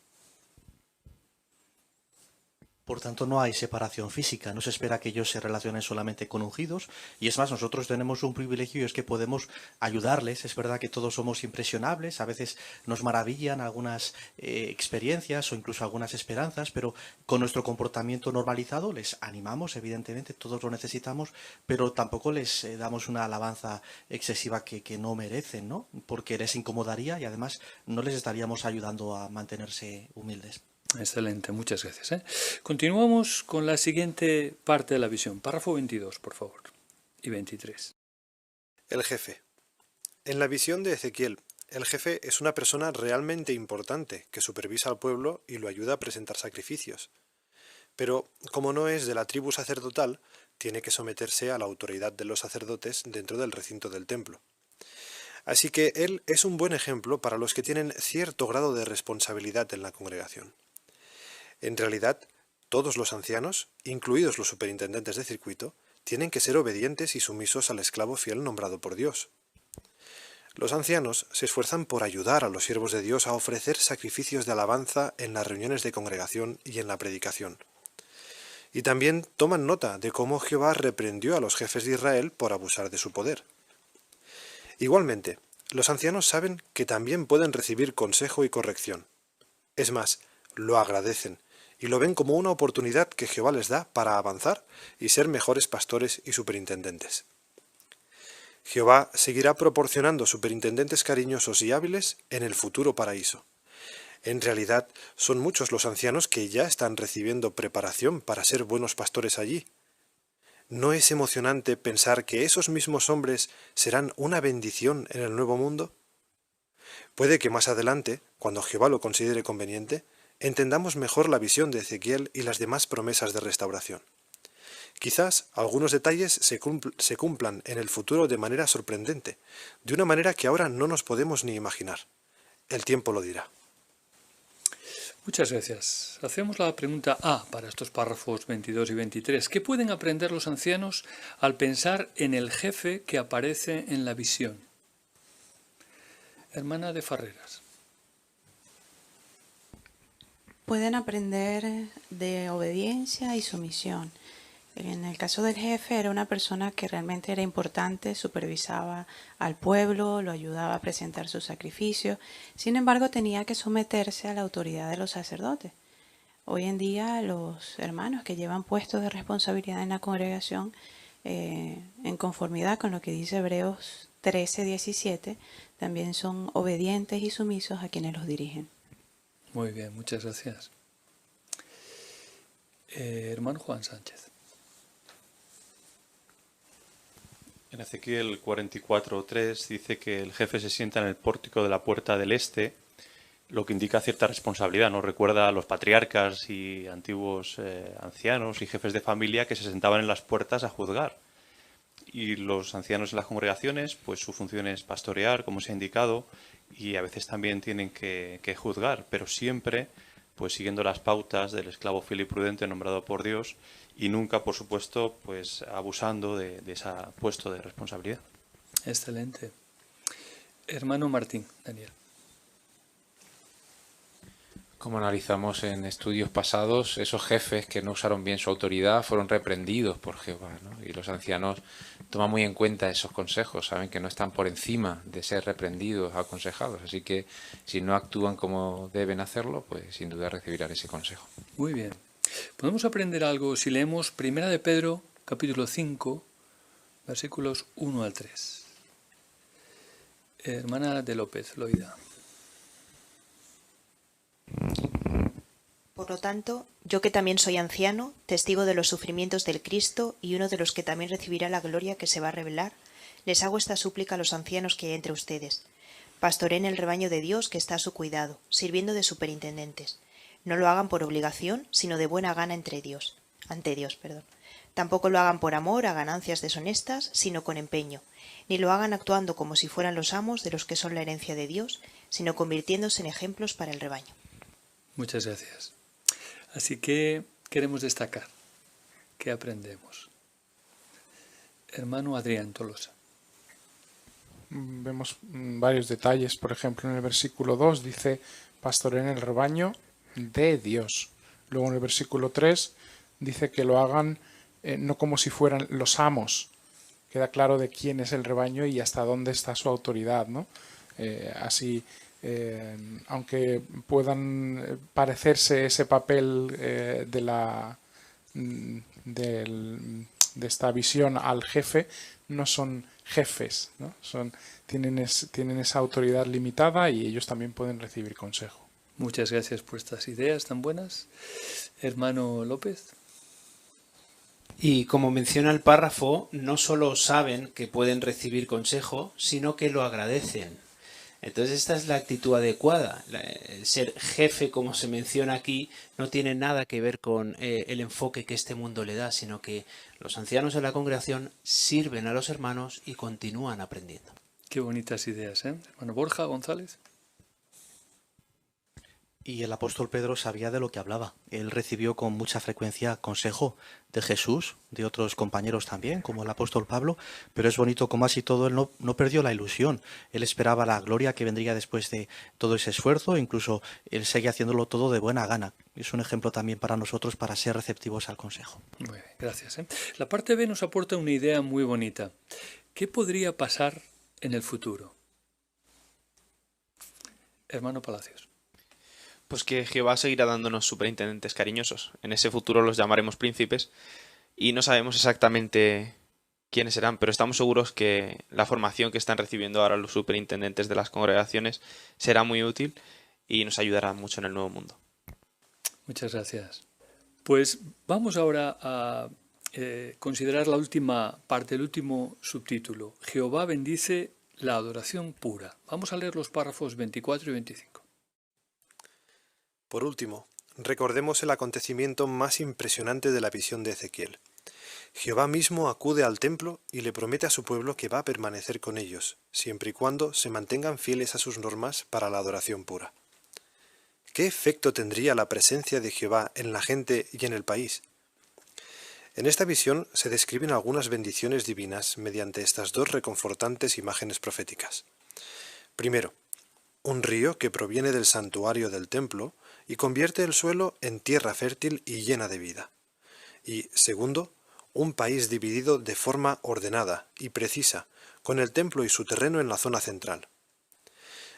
Por tanto, no hay separación física, no se espera que ellos se relacionen solamente con ungidos, y es más, nosotros tenemos un privilegio y es que podemos ayudarles. Es verdad que todos somos impresionables, a veces nos maravillan algunas experiencias o incluso algunas esperanzas, pero con nuestro comportamiento normalizado les animamos, evidentemente, todos lo necesitamos, pero tampoco les damos una alabanza excesiva que no merecen, ¿no? Porque les incomodaría y además no les estaríamos ayudando a mantenerse humildes. Excelente, muchas gracias. Continuamos con la siguiente parte de la visión. Párrafo 22, por favor, y 23. El jefe. En la visión de Ezequiel, el jefe es una persona realmente importante que supervisa al pueblo y lo ayuda a presentar sacrificios. Pero, como no es de la tribu sacerdotal, tiene que someterse a la autoridad de los sacerdotes dentro del recinto del templo. Así que él es un buen ejemplo para los que tienen cierto grado de responsabilidad en la congregación. En realidad, todos los ancianos, incluidos los superintendentes de circuito, tienen que ser obedientes y sumisos al esclavo fiel nombrado por Dios. Los ancianos se esfuerzan por ayudar a los siervos de Dios a ofrecer sacrificios de alabanza en las reuniones de congregación y en la predicación. Y también toman nota de cómo Jehová reprendió a los jefes de Israel por abusar de su poder. Igualmente, los ancianos saben que también pueden recibir consejo y corrección. Es más, lo agradecen y lo ven como una oportunidad que Jehová les da para avanzar y ser mejores pastores y superintendentes. Jehová seguirá proporcionando superintendentes cariñosos y hábiles en el futuro paraíso. En realidad, son muchos los ancianos que ya están recibiendo preparación para ser buenos pastores allí. ¿No es emocionante pensar que esos mismos hombres serán una bendición en el nuevo mundo? Puede que más adelante, cuando Jehová lo considere conveniente, entendamos mejor la visión de Ezequiel y las demás promesas de restauración. Quizás algunos detalles se cumplan en el futuro de manera sorprendente, de una manera que ahora no nos podemos ni imaginar. El tiempo lo dirá. Muchas gracias. Hacemos la pregunta A para estos párrafos 22 y 23. ¿Qué pueden aprender los ancianos al pensar en el jefe que aparece en la visión? Hermana de Farreras. Pueden aprender de obediencia y sumisión. En el caso del jefe era una persona que realmente era importante, supervisaba al pueblo, lo ayudaba a presentar sus sacrificios. Sin embargo, tenía que someterse a la autoridad de los sacerdotes. Hoy en día los hermanos que llevan puestos de responsabilidad en la congregación, en conformidad con lo que dice Hebreos 13:17, también son obedientes y sumisos a quienes los dirigen. Muy bien, muchas gracias. Hermano Juan Sánchez. En Ezequiel 44:3 dice que el jefe se sienta en el pórtico de la puerta del este, lo que indica cierta responsabilidad. Nos recuerda a los patriarcas y antiguos ancianos y jefes de familia que se sentaban en las puertas a juzgar. Y los ancianos en las congregaciones, pues su función es pastorear, como se ha indicado, y a veces también tienen que juzgar, pero siempre pues siguiendo las pautas del esclavo fiel y prudente nombrado por Dios, y nunca, por supuesto, pues abusando de ese puesto de responsabilidad. Excelente. Hermano Martín, Daniel. Como analizamos en estudios pasados, esos jefes que no usaron bien su autoridad fueron reprendidos por Jehová, ¿no? Y los ancianos toman muy en cuenta esos consejos, saben que no están por encima de ser reprendidos, aconsejados, así que si no actúan como deben hacerlo, pues sin duda recibirán ese consejo. Muy bien. Podemos aprender algo si leemos 1 de Pedro, capítulo 5, versículos 1 al 3. Hermana de López, Loida. Por lo tanto, yo que también soy anciano, testigo de los sufrimientos del Cristo y uno de los que también recibirá la gloria que se va a revelar, les hago esta súplica a los ancianos que hay entre ustedes. Pastoreen el rebaño de Dios que está a su cuidado, sirviendo de superintendentes. No lo hagan por obligación, sino de buena gana ante Dios. Tampoco lo hagan por amor a ganancias deshonestas, sino con empeño. Ni lo hagan actuando como si fueran los amos de los que son la herencia de Dios, sino convirtiéndose en ejemplos para el rebaño. Muchas gracias. Así que queremos destacar. ¿Qué aprendemos? Hermano Adrián Tolosa. Vemos varios detalles. Por ejemplo, en el versículo 2 dice, pastoreen el rebaño de Dios. Luego en el versículo 3 dice que lo hagan no como si fueran los amos. Queda claro de quién es el rebaño y hasta dónde está su autoridad, ¿no? Así, aunque puedan parecerse ese papel de esta visión al jefe, no son jefes, ¿no? Tienen esa autoridad limitada y ellos también pueden recibir consejo. Muchas gracias por estas ideas tan buenas. Hermano López. Y como menciona el párrafo, no solo saben que pueden recibir consejo, sino que lo agradecen. Entonces esta es la actitud adecuada. El ser jefe, como se menciona aquí, no tiene nada que ver con el enfoque que este mundo le da, sino que los ancianos de la congregación sirven a los hermanos y continúan aprendiendo. Qué bonitas ideas, ¿eh? Hermano Borja González. Y el apóstol Pedro sabía de lo que hablaba. Él recibió con mucha frecuencia consejo de Jesús, de otros compañeros también, como el apóstol Pablo, pero es bonito como así todo él no perdió la ilusión. Él esperaba la gloria que vendría después de todo ese esfuerzo, incluso él seguía haciéndolo todo de buena gana. Es un ejemplo también para nosotros para ser receptivos al consejo. Muy bien, gracias. La parte B nos aporta una idea muy bonita. ¿Qué podría pasar en el futuro? Hermano Palacios. Pues que Jehová seguirá dándonos superintendentes cariñosos. En ese futuro los llamaremos príncipes y no sabemos exactamente quiénes serán, pero estamos seguros que la formación que están recibiendo ahora los superintendentes de las congregaciones será muy útil y nos ayudará mucho en el nuevo mundo. Muchas gracias. Pues vamos ahora a considerar la última parte, el último subtítulo. Jehová bendice la adoración pura. Vamos a leer los párrafos 24 y 25. Por último, recordemos el acontecimiento más impresionante de la visión de Ezequiel. Jehová mismo acude al templo y le promete a su pueblo que va a permanecer con ellos, siempre y cuando se mantengan fieles a sus normas para la adoración pura. ¿Qué efecto tendría la presencia de Jehová en la gente y en el país? En esta visión se describen algunas bendiciones divinas mediante estas dos reconfortantes imágenes proféticas. Primero, un río que proviene del santuario del templo y convierte el suelo en tierra fértil y llena de vida. Y segundo, un país dividido de forma ordenada y precisa, con el templo y su terreno en la zona central.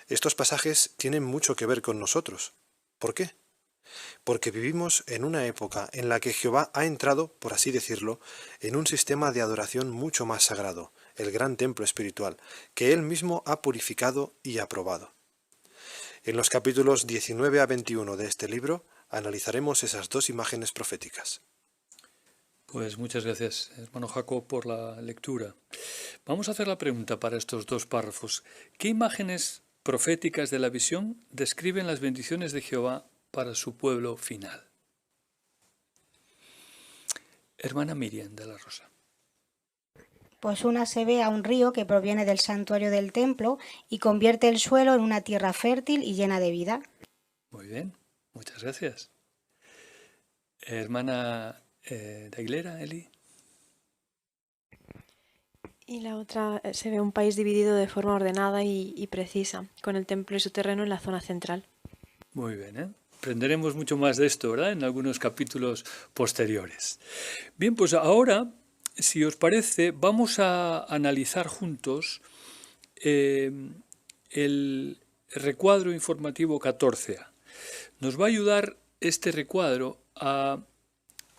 Estos pasajes tienen mucho que ver con nosotros. ¿Por qué? Porque vivimos en una época en la que Jehová ha entrado, por así decirlo, en un sistema de adoración mucho más sagrado, el gran templo espiritual, que Él mismo ha purificado y aprobado. En los capítulos 19 a 21 de este libro analizaremos esas dos imágenes proféticas. Pues muchas gracias, hermano Jacob, por la lectura. Vamos a hacer la pregunta para estos dos párrafos. ¿Qué imágenes proféticas de la visión describen las bendiciones de Jehová para su pueblo final? Hermana Miriam de la Rosa. Pues una se ve a un río que proviene del santuario del templo y convierte el suelo en una tierra fértil y llena de vida. Muy bien, muchas gracias. Hermana de Aguilera, Eli. Y la otra se ve un país dividido de forma ordenada y precisa, con el templo y su terreno en la zona central. Muy bien, ¿eh? Aprenderemos mucho más de esto, ¿verdad?, en algunos capítulos posteriores. Bien, pues ahora, si os parece, vamos a analizar juntos el recuadro informativo 14A. Nos va a ayudar este recuadro a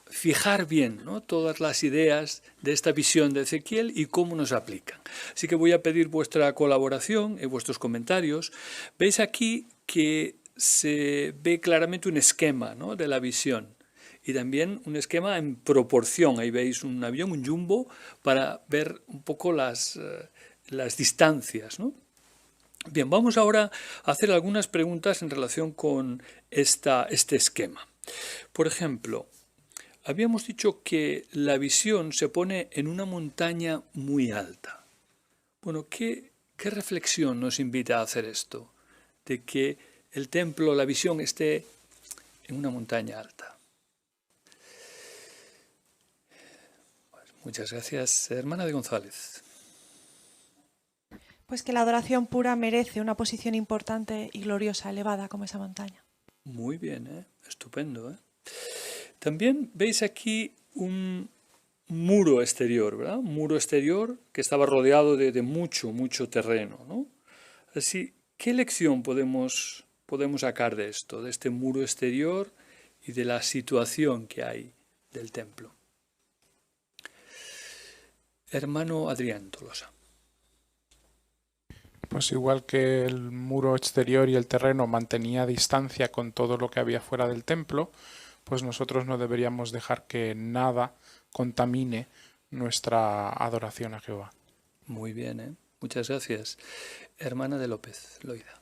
fijar bien, ¿no?, todas las ideas de esta visión de Ezequiel y cómo nos aplican. Así que voy a pedir vuestra colaboración y vuestros comentarios. Veis aquí que se ve claramente un esquema, ¿no?, de la visión y también un esquema en proporción. Ahí veis un avión, un jumbo, para ver un poco las distancias, ¿no? Bien, vamos ahora a hacer algunas preguntas en relación con este esquema. Por ejemplo, habíamos dicho que la visión se pone en una montaña muy alta. Bueno, ¿qué reflexión nos invita a hacer esto? De que el templo, la visión, esté en una montaña alta. Pues muchas gracias, hermana de González. Pues que la adoración pura merece una posición importante y gloriosa, elevada como esa montaña. Muy bien, estupendo. También veis aquí un muro exterior, ¿verdad? Un muro exterior que estaba rodeado de mucho terreno, ¿no? Así, ¿qué lección podemos sacar de esto, de este muro exterior y de la situación que hay del templo? Hermano Adrián Tolosa. Pues igual que el muro exterior y el terreno mantenía distancia con todo lo que había fuera del templo, pues nosotros no deberíamos dejar que nada contamine nuestra adoración a Jehová. Muy bien, ¿eh? Muchas gracias. Hermana de López, Loida.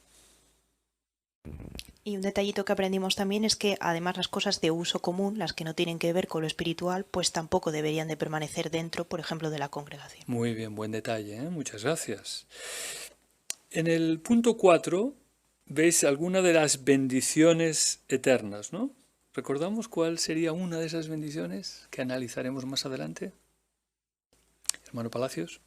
Y un detallito que aprendimos también es que además las cosas de uso común, las que no tienen que ver con lo espiritual, pues tampoco deberían de permanecer dentro, por ejemplo, de la congregación. Muy bien, buen detalle, ¿eh? Muchas gracias. En el punto 4 veis alguna de las bendiciones eternas, ¿no? ¿Recordamos cuál sería una de esas bendiciones que analizaremos más adelante? Hermano Palacios.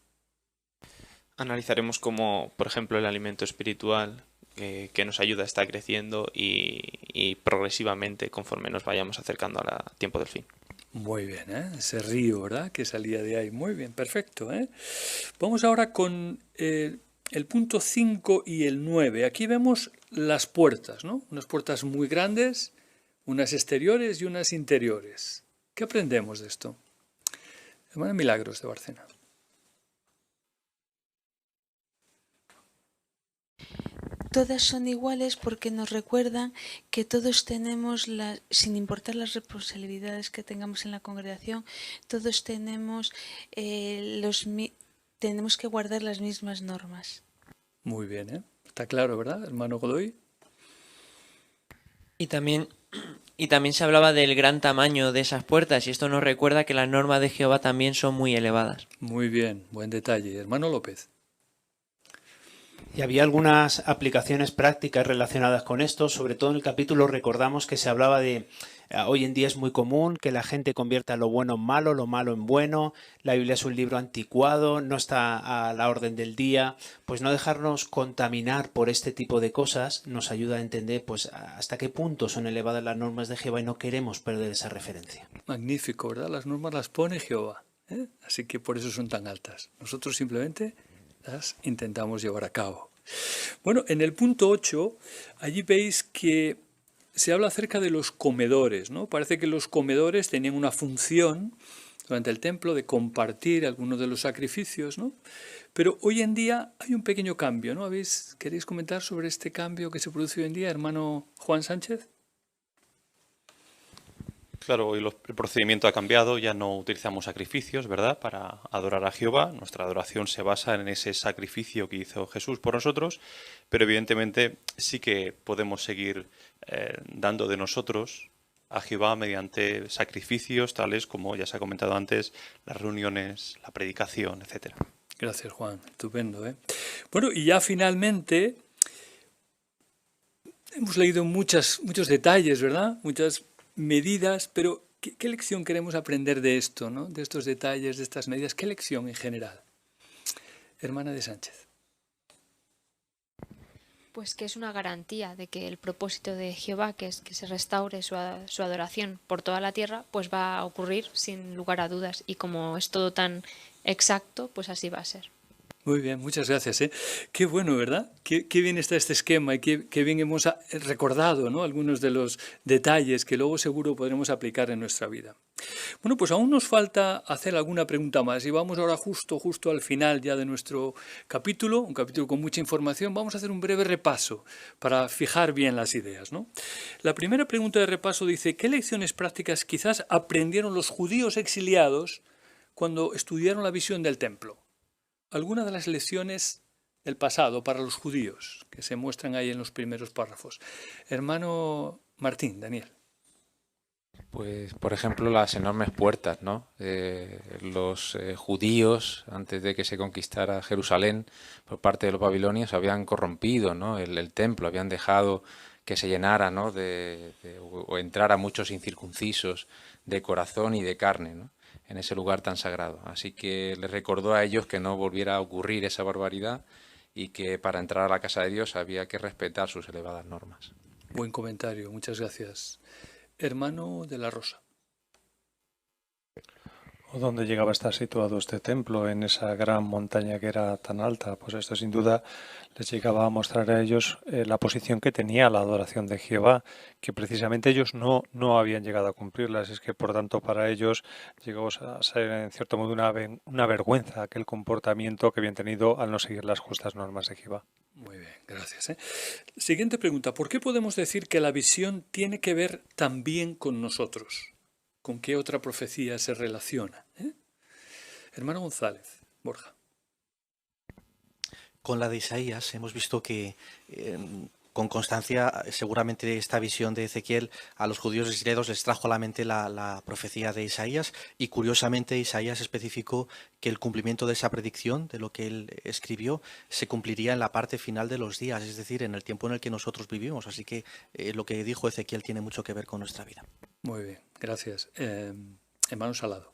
Analizaremos cómo, por ejemplo, el alimento espiritual que nos ayuda a estar creciendo y progresivamente conforme nos vayamos acercando al tiempo del fin. Muy bien, ¿eh? Ese río, ¿verdad? Que salía de ahí. Muy bien, perfecto, ¿eh? Vamos ahora con el punto 5 y el 9. Aquí vemos las puertas, ¿no? Unas puertas muy grandes, unas exteriores y unas interiores. ¿Qué aprendemos de esto? Hermana Milagros de Barcena. Todas son iguales porque nos recuerdan que todos tenemos, sin importar las responsabilidades que tengamos en la congregación, todos tenemos, tenemos que guardar las mismas normas. Muy bien, ¿eh? Está claro, ¿verdad, hermano Godoy? Y también se hablaba del gran tamaño de esas puertas, y esto nos recuerda que las normas de Jehová también son muy elevadas. Muy bien, buen detalle. Hermano López. Y había algunas aplicaciones prácticas relacionadas con esto, sobre todo en el capítulo recordamos que se hablaba de, hoy en día es muy común que la gente convierta lo bueno en malo, lo malo en bueno, la Biblia es un libro anticuado, no está a la orden del día, pues no dejarnos contaminar por este tipo de cosas nos ayuda a entender pues hasta qué punto son elevadas las normas de Jehová y no queremos perder esa referencia. Magnífico, ¿verdad? Las normas las pone Jehová, ¿eh? Así que por eso son tan altas. Nosotros simplemente las intentamos llevar a cabo. Bueno, en el punto 8, allí veis que se habla acerca de los comedores, ¿no? Parece que los comedores tenían una función durante el templo de compartir algunos de los sacrificios, ¿no? Pero hoy en día hay un pequeño cambio, ¿no? ¿Queréis comentar sobre este cambio que se produce hoy en día, hermano Juan Sánchez? Claro, hoy el procedimiento ha cambiado, ya no utilizamos sacrificios, ¿verdad?, para adorar a Jehová. Nuestra adoración se basa en ese sacrificio que hizo Jesús por nosotros, pero evidentemente sí que podemos seguir dando de nosotros a Jehová mediante sacrificios tales como ya se ha comentado antes, las reuniones, la predicación, etc. Gracias, Juan. Estupendo, ¿eh? Bueno, y ya finalmente hemos leído muchos detalles, ¿verdad? Muchas medidas, pero ¿qué lección queremos aprender de esto, ¿no? De estos detalles, de estas medidas? ¿Qué lección en general? Hermana de Sánchez. Pues que es una garantía de que el propósito de Jehová, que es que se restaure su adoración por toda la tierra, pues va a ocurrir sin lugar a dudas. Y como es todo tan exacto, pues así va a ser. Muy bien, muchas gracias, ¿eh? Qué bueno, ¿verdad? Qué bien está este esquema y qué bien hemos recordado, ¿no? Algunos de los detalles que luego seguro podremos aplicar en nuestra vida. Bueno, pues aún nos falta hacer alguna pregunta más y vamos ahora justo al final ya de nuestro capítulo, un capítulo con mucha información. Vamos a hacer un breve repaso para fijar bien las ideas, ¿no? La primera pregunta de repaso dice, ¿qué lecciones prácticas quizás aprendieron los judíos exiliados cuando estudiaron la visión del templo? Algunas de las lecciones del pasado para los judíos que se muestran ahí en los primeros párrafos. Hermano Martín, Daniel. Pues, por ejemplo, las enormes puertas, ¿no? Los judíos, antes de que se conquistara Jerusalén por parte de los babilonios, habían corrompido, ¿no? el templo, habían dejado que se llenara, ¿no? o entrara muchos incircuncisos de corazón y de carne, ¿no? En ese lugar tan sagrado. Así que les recordó a ellos que no volviera a ocurrir esa barbaridad y que para entrar a la casa de Dios había que respetar sus elevadas normas. Buen comentario, muchas gracias. Hermano de la Rosa. ¿O dónde llegaba a estar situado este templo, en esa gran montaña que era tan alta? Pues esto sin duda les llegaba a mostrar a ellos la posición que tenía la adoración de Jehová, que precisamente ellos no habían llegado a cumplirla. Es que por tanto para ellos llegó a ser en cierto modo una vergüenza aquel comportamiento que habían tenido al no seguir las justas normas de Jehová. Muy bien, gracias. Siguiente pregunta. ¿Por qué podemos decir que la visión tiene que ver también con nosotros? ¿Con qué otra profecía se relaciona? Hermano González, Borja. Con la de Isaías hemos visto que con constancia seguramente esta visión de Ezequiel a los judíos israelíes les trajo a la mente la profecía de Isaías, y curiosamente Isaías especificó que el cumplimiento de esa predicción, de lo que él escribió, se cumpliría en la parte final de los días, es decir, en el tiempo en el que nosotros vivimos. Así que lo que dijo Ezequiel tiene mucho que ver con nuestra vida. Muy bien, gracias. Hermano Salado.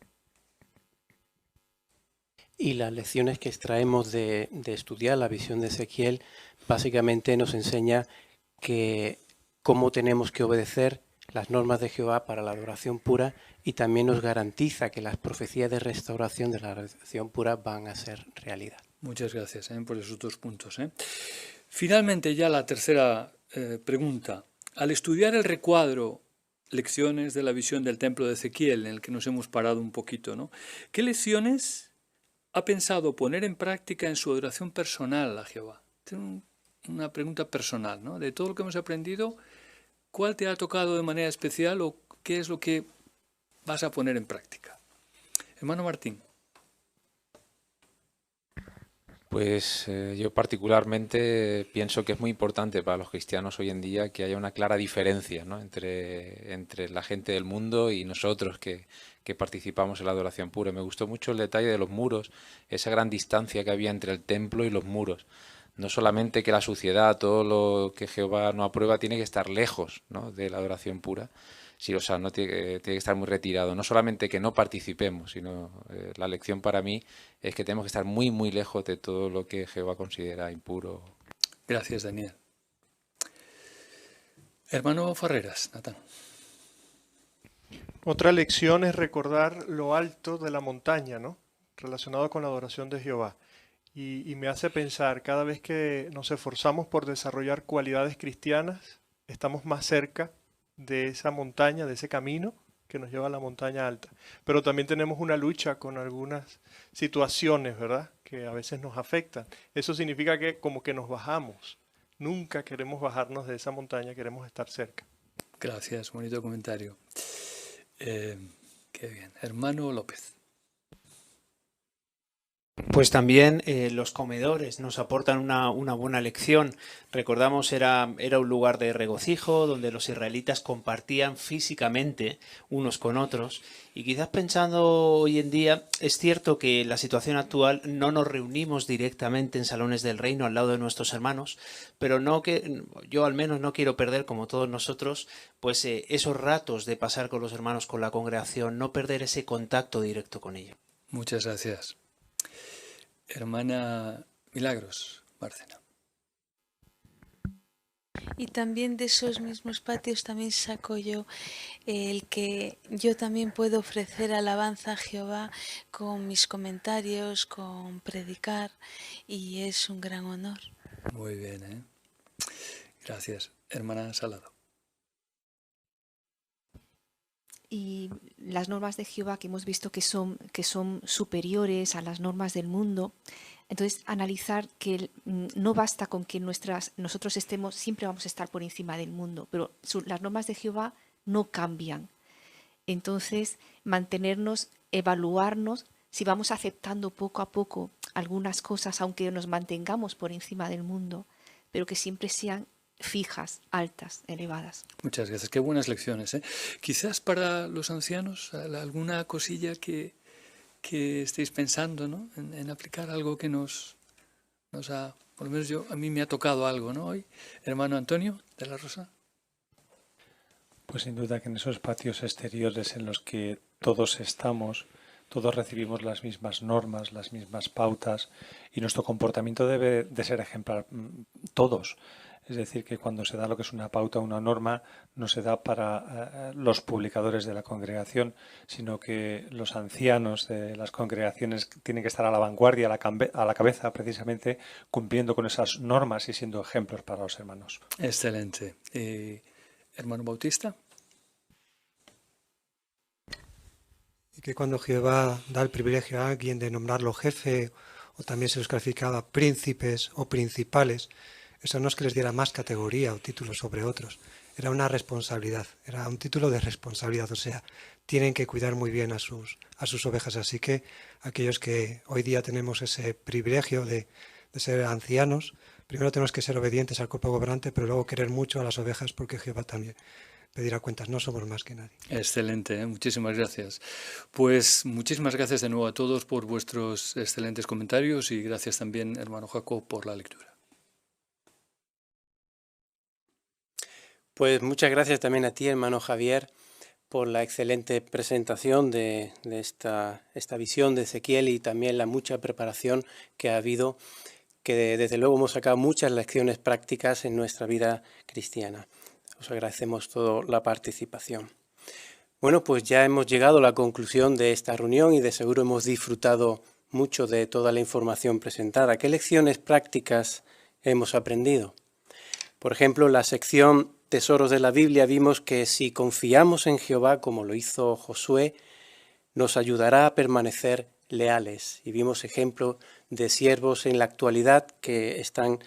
Y las lecciones que extraemos de estudiar la visión de Ezequiel básicamente nos enseña que cómo tenemos que obedecer las normas de Jehová para la adoración pura, y también nos garantiza que las profecías de restauración de la adoración pura van a ser realidad. Muchas gracias por esos 2 puntos. Finalmente, ya la tercera pregunta. Al estudiar el recuadro Lecciones de la visión del templo de Ezequiel, en el que nos hemos parado un poquito, ¿no? ¿Qué lecciones ha pensado poner en práctica en su adoración personal a Jehová? Tengo una pregunta personal, ¿no? De todo lo que hemos aprendido, ¿cuál te ha tocado de manera especial o qué es lo que vas a poner en práctica? Hermano Martín. Pues yo particularmente pienso que es muy importante para los cristianos hoy en día que haya una clara diferencia, ¿no?, entre la gente del mundo y nosotros que participamos en la adoración pura. Me gustó mucho el detalle de los muros, esa gran distancia que había entre el templo y los muros. No solamente que la suciedad, todo lo que Jehová no aprueba, tiene que estar lejos, ¿no?, de la adoración pura. Sí, o sea, no tiene que estar muy retirado. No solamente que no participemos, sino la lección para mí es que tenemos que estar muy, muy lejos de todo lo que Jehová considera impuro. Gracias, Daniel. Hermano Ferreras, Natán. Otra lección es recordar lo alto de la montaña, ¿no?, relacionado con la adoración de Jehová. Y me hace pensar, cada vez que nos esforzamos por desarrollar cualidades cristianas, estamos más cerca de esa montaña, de ese camino que nos lleva a la montaña alta. Pero también tenemos una lucha con algunas situaciones, ¿verdad?, que a veces nos afectan. Eso significa que como que nos bajamos. Nunca queremos bajarnos de esa montaña, queremos estar cerca. Gracias, bonito comentario. Qué bien. Hermano López. Pues también los comedores nos aportan una buena lección. Recordamos, era un lugar de regocijo donde los israelitas compartían físicamente unos con otros, y quizás pensando hoy en día, es cierto que en la situación actual no nos reunimos directamente en salones del reino al lado de nuestros hermanos, pero yo al menos no quiero perder, como todos nosotros, pues esos ratos de pasar con los hermanos, con la congregación, no perder ese contacto directo con ellos. Muchas gracias. Hermana Milagros, Bárcena. Y también de esos mismos patios también saco yo el que yo también puedo ofrecer alabanza a Jehová con mis comentarios, con predicar, y es un gran honor. Muy bien, Gracias. Hermana Salado. Y las normas de Jehová que hemos visto que son superiores a las normas del mundo. Entonces, analizar que no basta con que nosotros estemos, siempre vamos a estar por encima del mundo, pero las normas de Jehová no cambian. Entonces, mantenernos, evaluarnos, si vamos aceptando poco a poco algunas cosas, aunque nos mantengamos por encima del mundo, pero que siempre sean fijas, altas, elevadas. Muchas gracias. Qué buenas lecciones. Quizás para los ancianos, alguna cosilla que estéis pensando, ¿no?, en aplicar algo que nos ha, por lo menos a mí me ha tocado algo, ¿no?, hoy. Hermano Antonio de la Rosa. Pues sin duda que en esos patios exteriores en los que todos estamos, todos recibimos las mismas normas, las mismas pautas, y nuestro comportamiento debe de ser ejemplar, todos. Es decir, que cuando se da lo que es una pauta, una norma, no se da para los publicadores de la congregación, sino que los ancianos de las congregaciones tienen que estar a la vanguardia, a la cabeza, precisamente, cumpliendo con esas normas y siendo ejemplos para los hermanos. Excelente. Hermano Bautista. Y que cuando Jehová da el privilegio a alguien de nombrarlo jefe, o también se los calificaba príncipes o principales, eso no es que les diera más categoría o título sobre otros, era una responsabilidad, era un título de responsabilidad, o sea, tienen que cuidar muy bien a sus ovejas. Así que aquellos que hoy día tenemos ese privilegio de ser ancianos, primero tenemos que ser obedientes al cuerpo gobernante, pero luego querer mucho a las ovejas, porque Jehová también pedirá cuentas, no somos más que nadie. Excelente, muchísimas gracias. Pues muchísimas gracias de nuevo a todos por vuestros excelentes comentarios y gracias también, hermano Jacob, por la lectura. Pues muchas gracias también a ti, hermano Javier, por la excelente presentación de esta visión de Ezequiel y también la mucha preparación que ha habido, que desde luego hemos sacado muchas lecciones prácticas en nuestra vida cristiana. Os agradecemos toda la participación. Bueno, pues ya hemos llegado a la conclusión de esta reunión y de seguro hemos disfrutado mucho de toda la información presentada. ¿Qué lecciones prácticas hemos aprendido? Por ejemplo, en la sección Tesoros de la Biblia vimos que si confiamos en Jehová, como lo hizo Josué, nos ayudará a permanecer leales. Y vimos ejemplos de siervos en la actualidad que están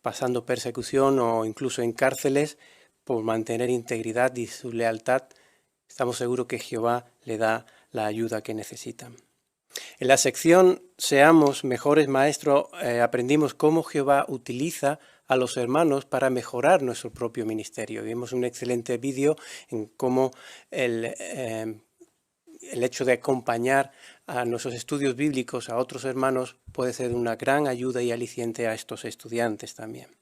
pasando persecución o incluso en cárceles por mantener integridad y su lealtad. Estamos seguros que Jehová le da la ayuda que necesitan. En la sección Seamos mejores maestros aprendimos cómo Jehová utiliza a los hermanos para mejorar nuestro propio ministerio. Vimos un excelente vídeo en cómo el hecho de acompañar a nuestros estudios bíblicos a otros hermanos puede ser una gran ayuda y aliciente a estos estudiantes también.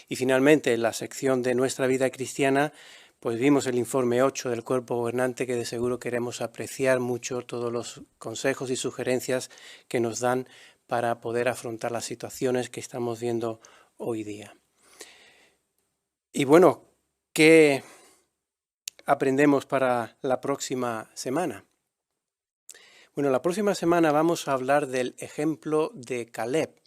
Y finalmente, en la sección de nuestra vida cristiana, pues vimos el informe 8 del cuerpo gobernante, que de seguro queremos apreciar mucho todos los consejos y sugerencias que nos dan para poder afrontar las situaciones que estamos viendo hoy día. Y bueno, ¿qué aprendemos para la próxima semana? Bueno, la próxima semana vamos a hablar del ejemplo de Caleb,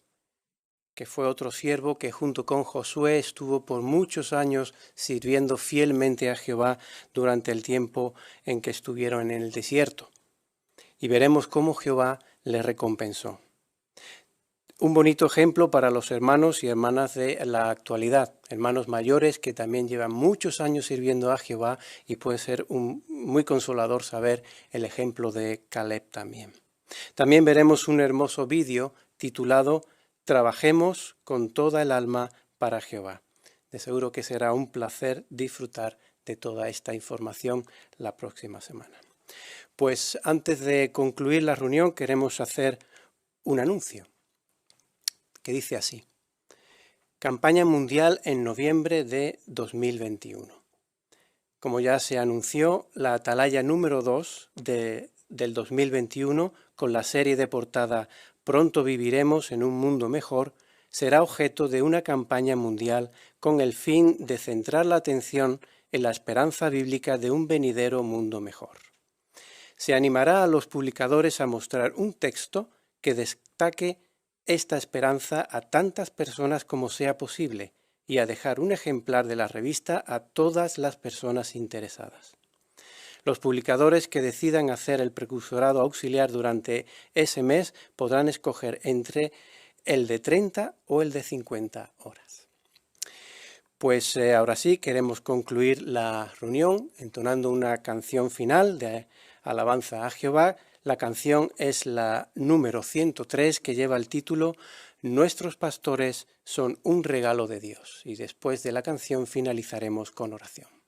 que fue otro siervo que junto con Josué estuvo por muchos años sirviendo fielmente a Jehová durante el tiempo en que estuvieron en el desierto. Y veremos cómo Jehová le recompensó. Un bonito ejemplo para los hermanos y hermanas de la actualidad, hermanos mayores que también llevan muchos años sirviendo a Jehová y puede ser muy consolador saber el ejemplo de Caleb también. También veremos un hermoso vídeo titulado Trabajemos con toda el alma para Jehová. De seguro que será un placer disfrutar de toda esta información la próxima semana. Pues antes de concluir la reunión queremos hacer un anuncio que dice así: Campaña mundial en noviembre de 2021. Como ya se anunció, la atalaya número 2 del 2021 con la serie de portada Pronto viviremos en un mundo mejor, será objeto de una campaña mundial con el fin de centrar la atención en la esperanza bíblica de un venidero mundo mejor. Se animará a los publicadores a mostrar un texto que destaque esta esperanza a tantas personas como sea posible y a dejar un ejemplar de la revista a todas las personas interesadas. Los publicadores que decidan hacer el precursorado auxiliar durante ese mes podrán escoger entre el de 30 o el de 50 horas. Pues ahora sí, queremos concluir la reunión entonando una canción final de alabanza a Jehová. La canción es la número 103 que lleva el título Nuestros pastores son un regalo de Dios. Y después de la canción finalizaremos con oración.